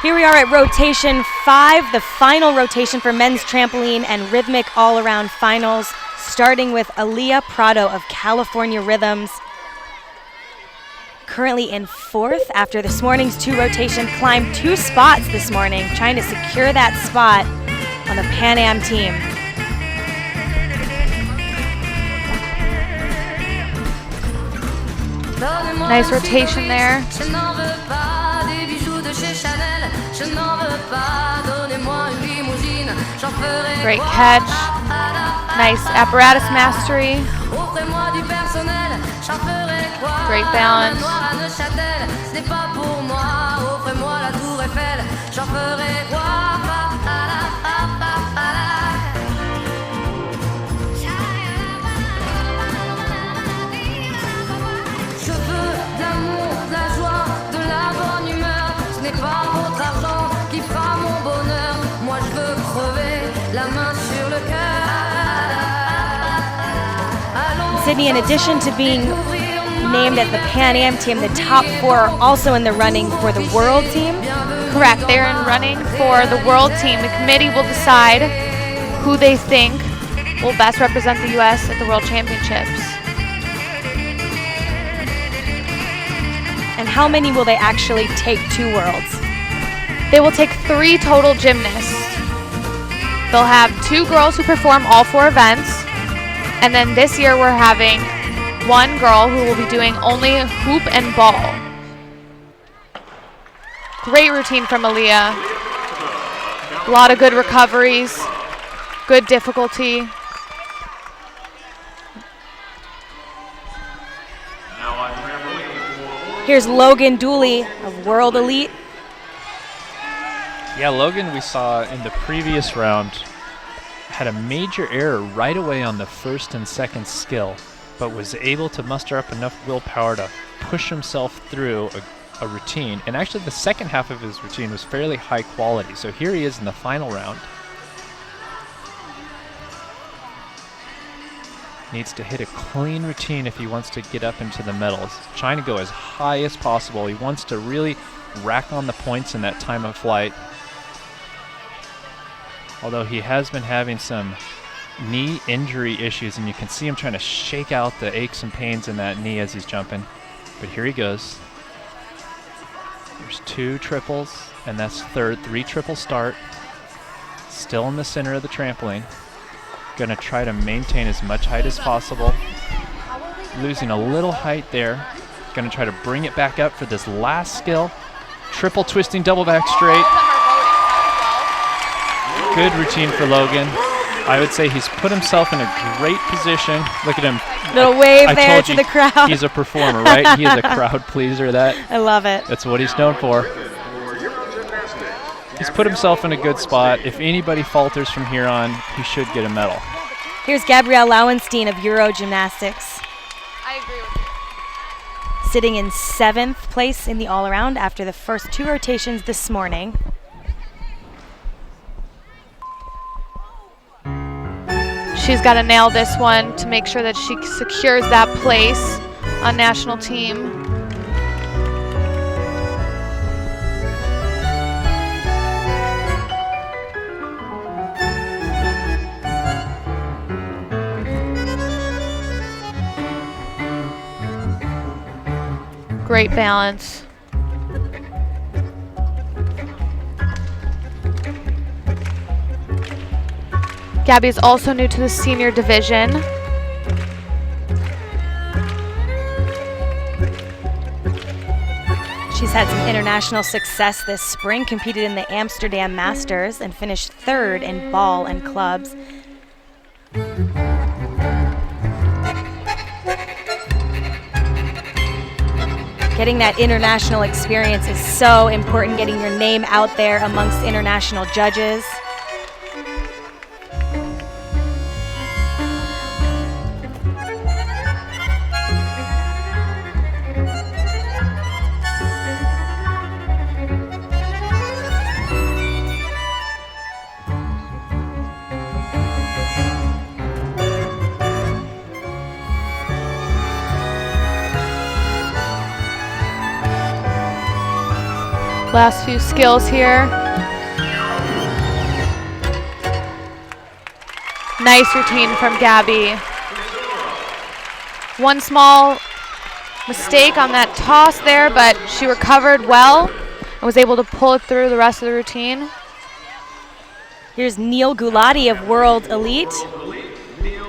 Here we are at rotation 5, the final rotation for men's trampoline and rhythmic all-around finals, starting with Aaliyah Prado of California Rhythms. Currently in 4th after this morning's 2 rotation, climbed 2 spots this morning, trying to secure that spot on the Pan Am team. Nice rotation there. Great catch. Nice apparatus mastery. Great balance. Sydney, in addition to being named as the Pan Am team, the top 4 are also in the running for the world team. Correct. They're in running for the world team. The committee will decide who they think will best represent the U.S. at the World Championships. And how many will they actually take to Worlds? They will take 3 total gymnasts. They'll have 2 girls who perform all 4 events. And then this year we're having 1 girl who will be doing only hoop and ball. Great routine from Aaliyah. A lot of good recoveries, good difficulty. Here's Logan Dooley of World Elite. Yeah, Logan, we saw in the previous round, had a major error right away on the first and second skill, but was able to muster up enough willpower to push himself through a routine. And actually the second half of his routine was fairly high quality. So here he is in the final round. Needs to hit a clean routine if he wants to get up into the medals. Trying to go as high as possible. He wants to really rack on the points in that time of flight. Although he has been having some knee injury issues, and you can see him trying to shake out the aches and pains in that knee as he's jumping. But here he goes. There's 2 triples, and that's 3 triple start. Still in the center of the trampoline. Gonna try to maintain as much height as possible. Losing a little height there. Gonna try to bring it back up for this last skill. Triple twisting double back straight. Good routine for Logan. I would say he's put himself in a great position. Look at him. Little wave I there told to you, the crowd. He's a performer, right? He is a crowd pleaser. I love it. That's what he's known for. He's put himself in a good spot. If anybody falters from here on, he should get a medal. Here's Gabrielle Lauenstein of Euro Gymnastics. I agree with you. Sitting in 7th place in the all-around after the first 2 rotations this morning. She's got to nail this one to make sure that she secures that place on national team. Great balance. Gabby is also new to the senior division. She's had some international success this spring, competed in the Amsterdam Masters and finished 3rd in ball and clubs. Getting that international experience is so important, getting your name out there amongst international judges. Last few skills here. Nice routine from Gabby. One small mistake on that toss there, but she recovered well and was able to pull it through the rest of the routine. Here's Neil Gulati of World Elite.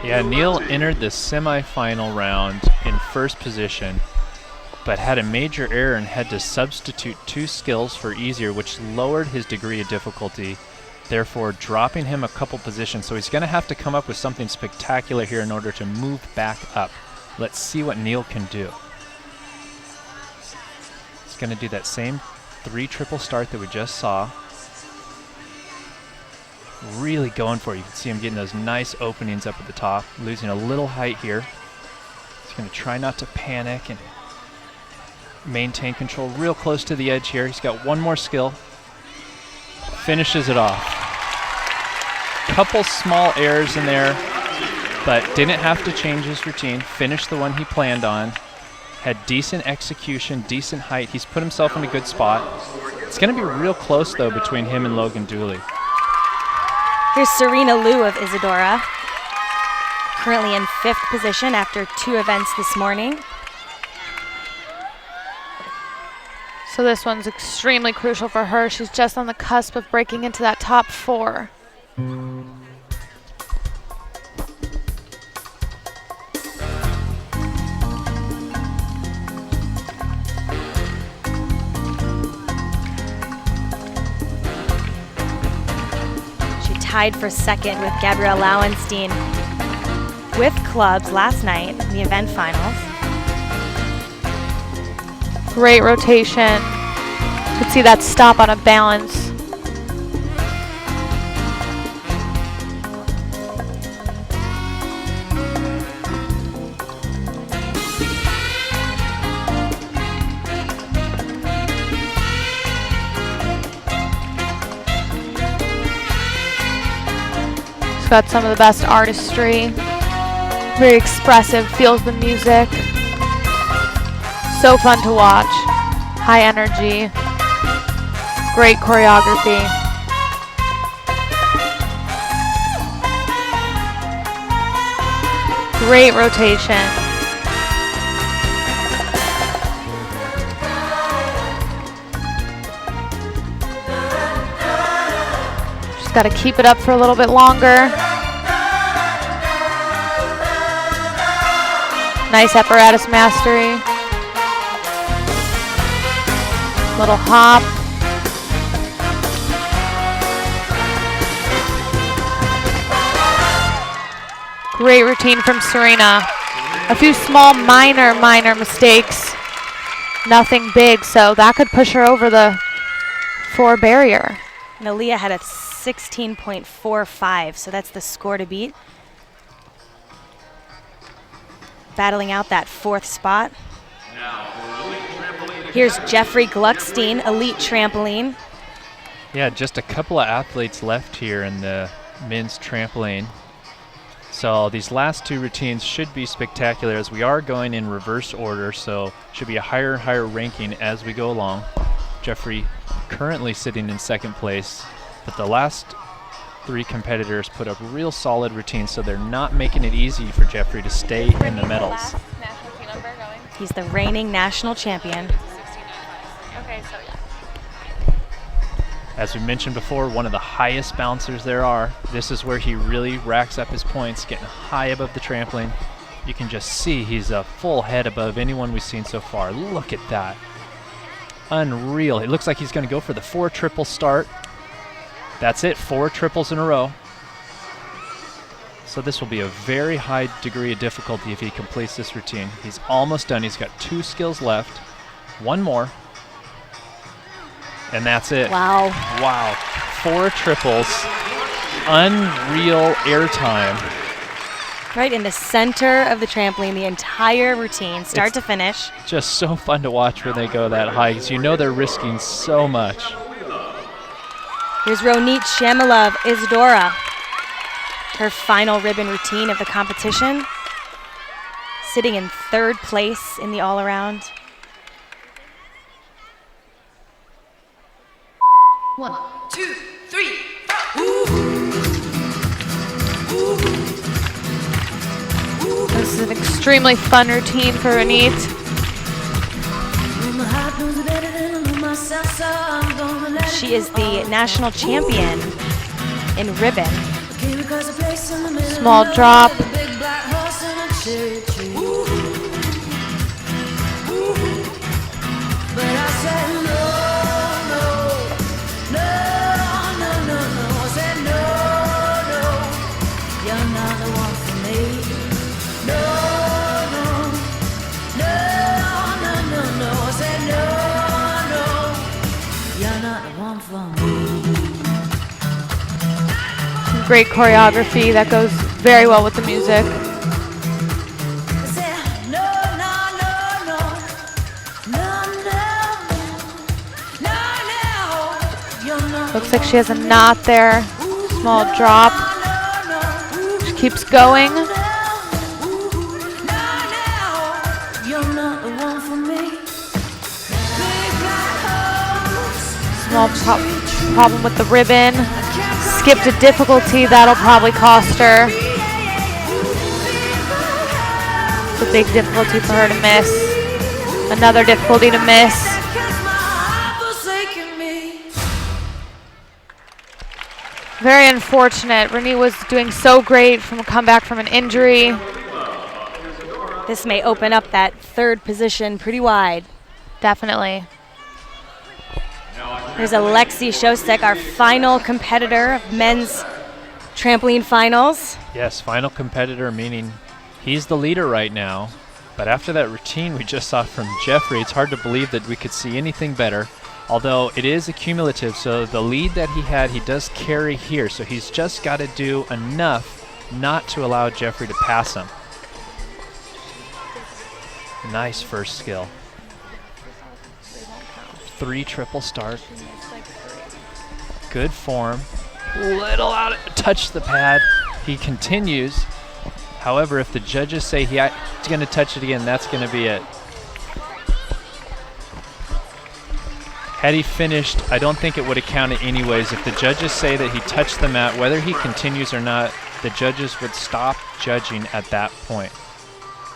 Yeah, Neil entered the semifinal round in first position, but had a major error and had to substitute 2 skills for easier, which lowered his degree of difficulty, therefore dropping him a couple positions. So he's going to have to come up with something spectacular here in order to move back up. Let's see what Neil can do. He's going to do that same 3 triple start that we just saw. Really going for it. You can see him getting those nice openings up at the top, losing a little height here. He's going to try not to panic and maintain control real close to the edge here. He's got one more skill. Finishes it off. Couple small errors in there, but didn't have to change his routine. Finished the one he planned on. Had decent execution, decent height. He's put himself in a good spot. It's going to be real close, though, between him and Logan Dooley. Here's Serena Liu of Isadora, currently in 5th position after 2 events this morning. So this one's extremely crucial for her. She's just on the cusp of breaking into that top 4. Tied for 2nd with Gabrielle Lauenstein with clubs last night in the event finals. Great rotation. You could see that stop on a balance. Got some of the best artistry, very expressive, feels the music, so fun to watch, high energy, great choreography. Great rotation. Just got to keep it up for a little bit longer. Nice apparatus mastery. Little hop. Great routine from Serena. A few small minor mistakes. Nothing big, so that could push her over the 4 barrier. And Aaliyah had a 16.45, so that's the score to beat. Battling out that 4th spot. Here's Jeffrey Gluckstein, Elite Trampoline. Yeah, just a couple of athletes left here in the men's trampoline. So these last 2 routines should be spectacular as we are going in reverse order, so should be a higher and higher ranking as we go along. Jeffrey currently sitting in 2nd place, but the last 3 competitors put up real solid routines, so they're not making it easy for Jeffrey to stay in the medals. He's the reigning national champion. Okay, so yeah. As we mentioned before, one of the highest bouncers there are. This is where he really racks up his points, getting high above the trampoline. You can just see he's a full head above anyone we've seen so far. Look at that. Unreal. It looks like he's going to go for the 4 triple start. That's it, 4 triples in a row. So this will be a very high degree of difficulty if he completes this routine. He's almost done. He's got 2 skills left. 1 more. And that's it. Wow. Wow. 4 triples. Unreal airtime. Right in the center of the trampoline, the entire routine, start to finish. Just so fun to watch when they go that high, because you know they're risking so much. Here's Ronit Shamila of Isadora. Her final ribbon routine of the competition. Sitting in 3rd place in the all-around. 1, 2, 3, 4. This is an extremely fun routine for Renee. She is the national champion in ribbon. Small drop. Great choreography that goes very well with the music. Looks like she has a knot there. Small drop. She keeps going. Small problem with the ribbon. Skipped a difficulty, that'll probably cost her. It's a big difficulty for her to miss. Another difficulty to miss. Very unfortunate. Renee was doing so great from a comeback from an injury. This may open up that third position pretty wide. Definitely. Here's Alexei Shostak, our final competitor of men's trampoline finals. Yes, final competitor, meaning he's the leader right now. But after that routine we just saw from Jeffrey, it's hard to believe that we could see anything better. Although it is accumulative, so the lead that he had, he does carry here. So he's just got to do enough not to allow Jeffrey to pass him. Nice first skill. 3 triple start. Good form. Little out of touch the pad. He continues. However, if the judges say he's going to touch it again, that's going to be it. Had he finished, I don't think it would have counted anyways. If the judges say that he touched the mat, whether he continues or not, the judges would stop judging at that point.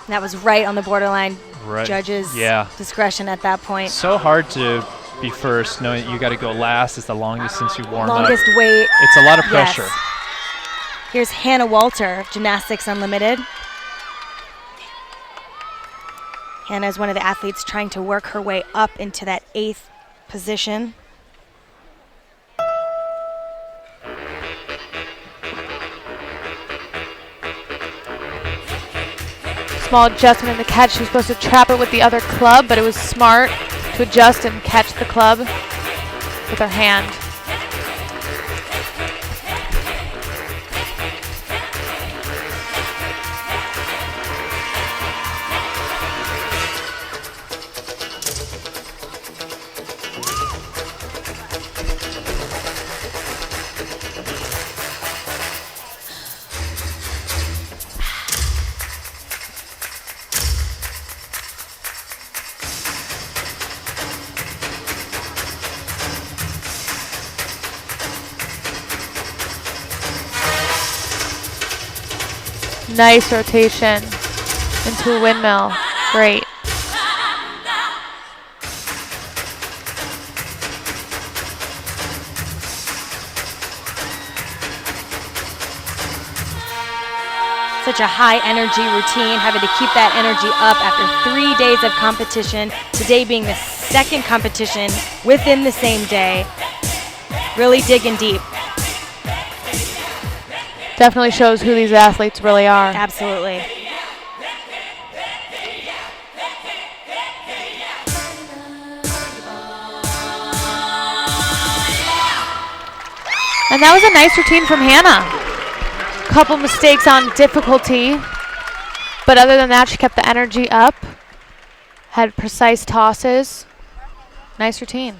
That was right on the borderline. Right. Judges' discretion at that point. So hard to be first, knowing you got to go last. It's the longest since you warmed up. Longest wait. It's a lot of pressure. Yes. Here's Hannah Walter, Gymnastics Unlimited. Hannah is one of the athletes trying to work her way up into that 8th position. Small adjustment in the catch. She was supposed to trap it with the other club, but it was smart to adjust and catch the club with her hand. Nice rotation into a windmill. Great. Such a high energy routine, having to keep that energy up after 3 days of competition, today being the second competition within the same day. Really digging deep. Definitely shows who these athletes really are. Absolutely. And that was a nice routine from Hannah. Couple mistakes on difficulty, but other than that, she kept the energy up, had precise tosses. Nice routine.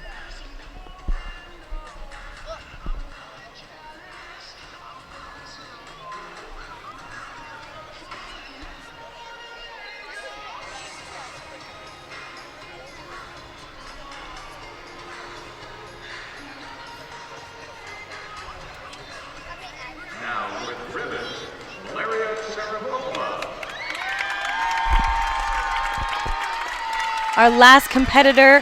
our last competitor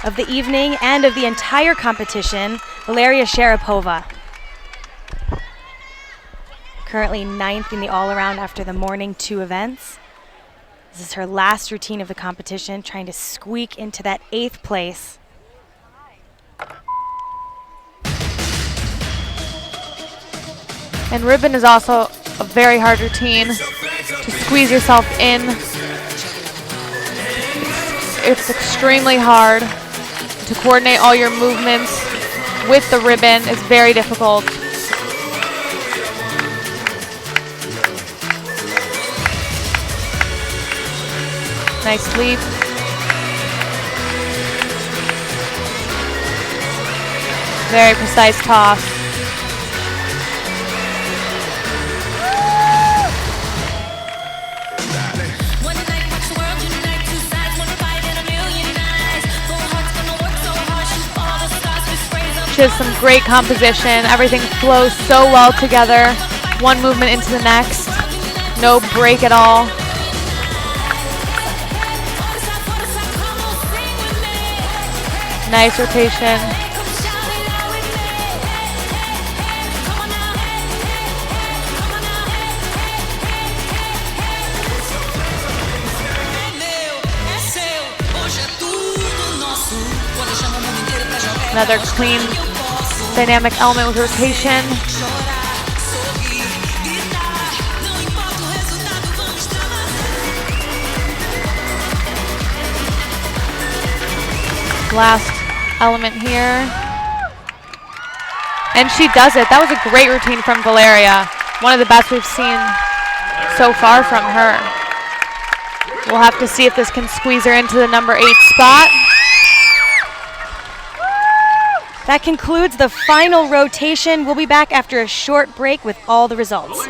of the evening and of the entire competition, Valeria Sharapova. Currently 9th in the all-around after the morning 2 events. This is her last routine of the competition, trying to squeak into that 8th place. And ribbon is also a very hard routine to squeeze yourself in. It's extremely hard to coordinate all your movements with the ribbon. It's very difficult. Nice leap. Very precise toss. She has some great composition. Everything flows so well together. One movement into the next. No break at all. Nice rotation. Another clean, dynamic element with rotation. Last element here. And she does it. That was a great routine from Valeria. One of the best we've seen so far from her. We'll have to see if this can squeeze her into the number 8 spot. That concludes the final rotation. We'll be back after a short break with all the results.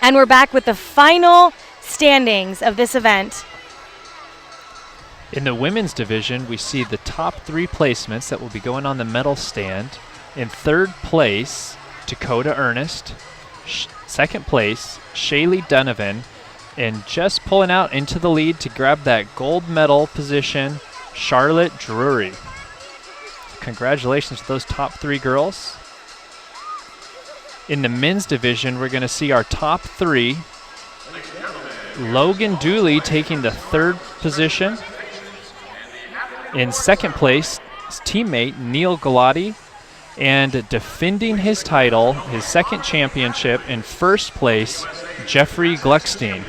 And we're back with the final standings of this event. In the women's division, we see the top 3 placements that will be going on the medal stand. In 3rd place, Dakota Ernest. Second place, Shaylee Donovan. And just pulling out into the lead to grab that gold medal position, Charlotte Drury. Congratulations to those top 3 girls. In the men's division, we're going to see our top 3. Logan Dooley taking the 3rd position. In 2nd place, his teammate Neil Galati. And defending his title, his 2nd championship, in 1st place, Jeffrey Gluckstein.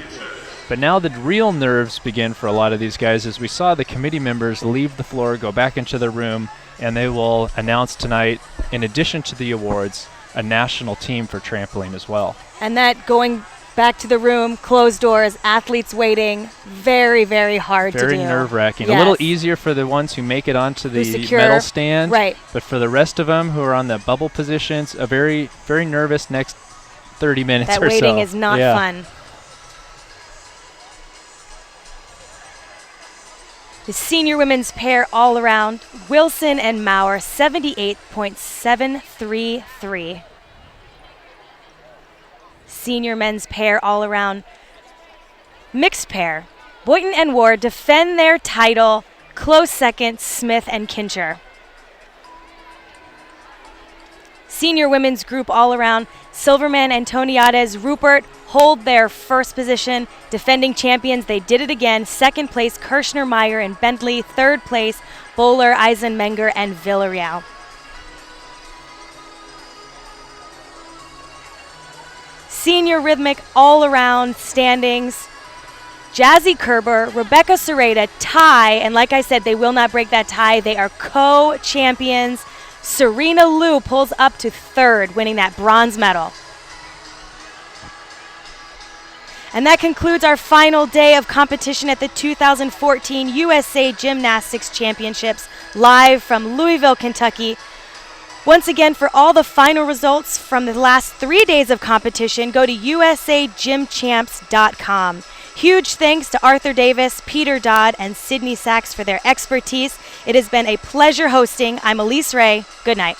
But now the real nerves begin for a lot of these guys as we saw the committee members leave the floor, go back into their room, and they will announce tonight, in addition to the awards, a national team for trampoline as well. And that going back to the room, closed doors, athletes waiting, very, very hard to do. Very nerve-wracking. Yes. A little easier for the ones who make it onto the secure, medal stand. right. But for the rest of them who are on the bubble positions, a very, very nervous next 30 minutes that or so. waiting is not fun. The senior women's pair all around, Wilson and Maurer, 78.733. Senior men's pair all around, mixed pair, Boynton and Ward defend their title, close second, Smith and Kincher. Senior women's group all around, Silverman, Antoniades, Rupert hold their 1st position. Defending champions, they did it again. 2nd place, Kirshner, Meyer, and Bentley. 3rd place, Bowler, Eisenmenger, and Villarreal. Senior rhythmic all around standings. Jazzy Kerber, Rebecca Serrata tie, and like I said, they will not break that tie. They are co-champions. Serena Liu pulls up to 3rd, winning that bronze medal. And that concludes our final day of competition at the 2014 USA Gymnastics Championships, live from Louisville, Kentucky. Once again, for all the final results from the last 3 days of competition, go to usagymchamps.com. Huge thanks to Arthur Davis, Peter Dodd, and Sydney Sachs for their expertise. It has been a pleasure hosting. I'm Elise Ray. Good night.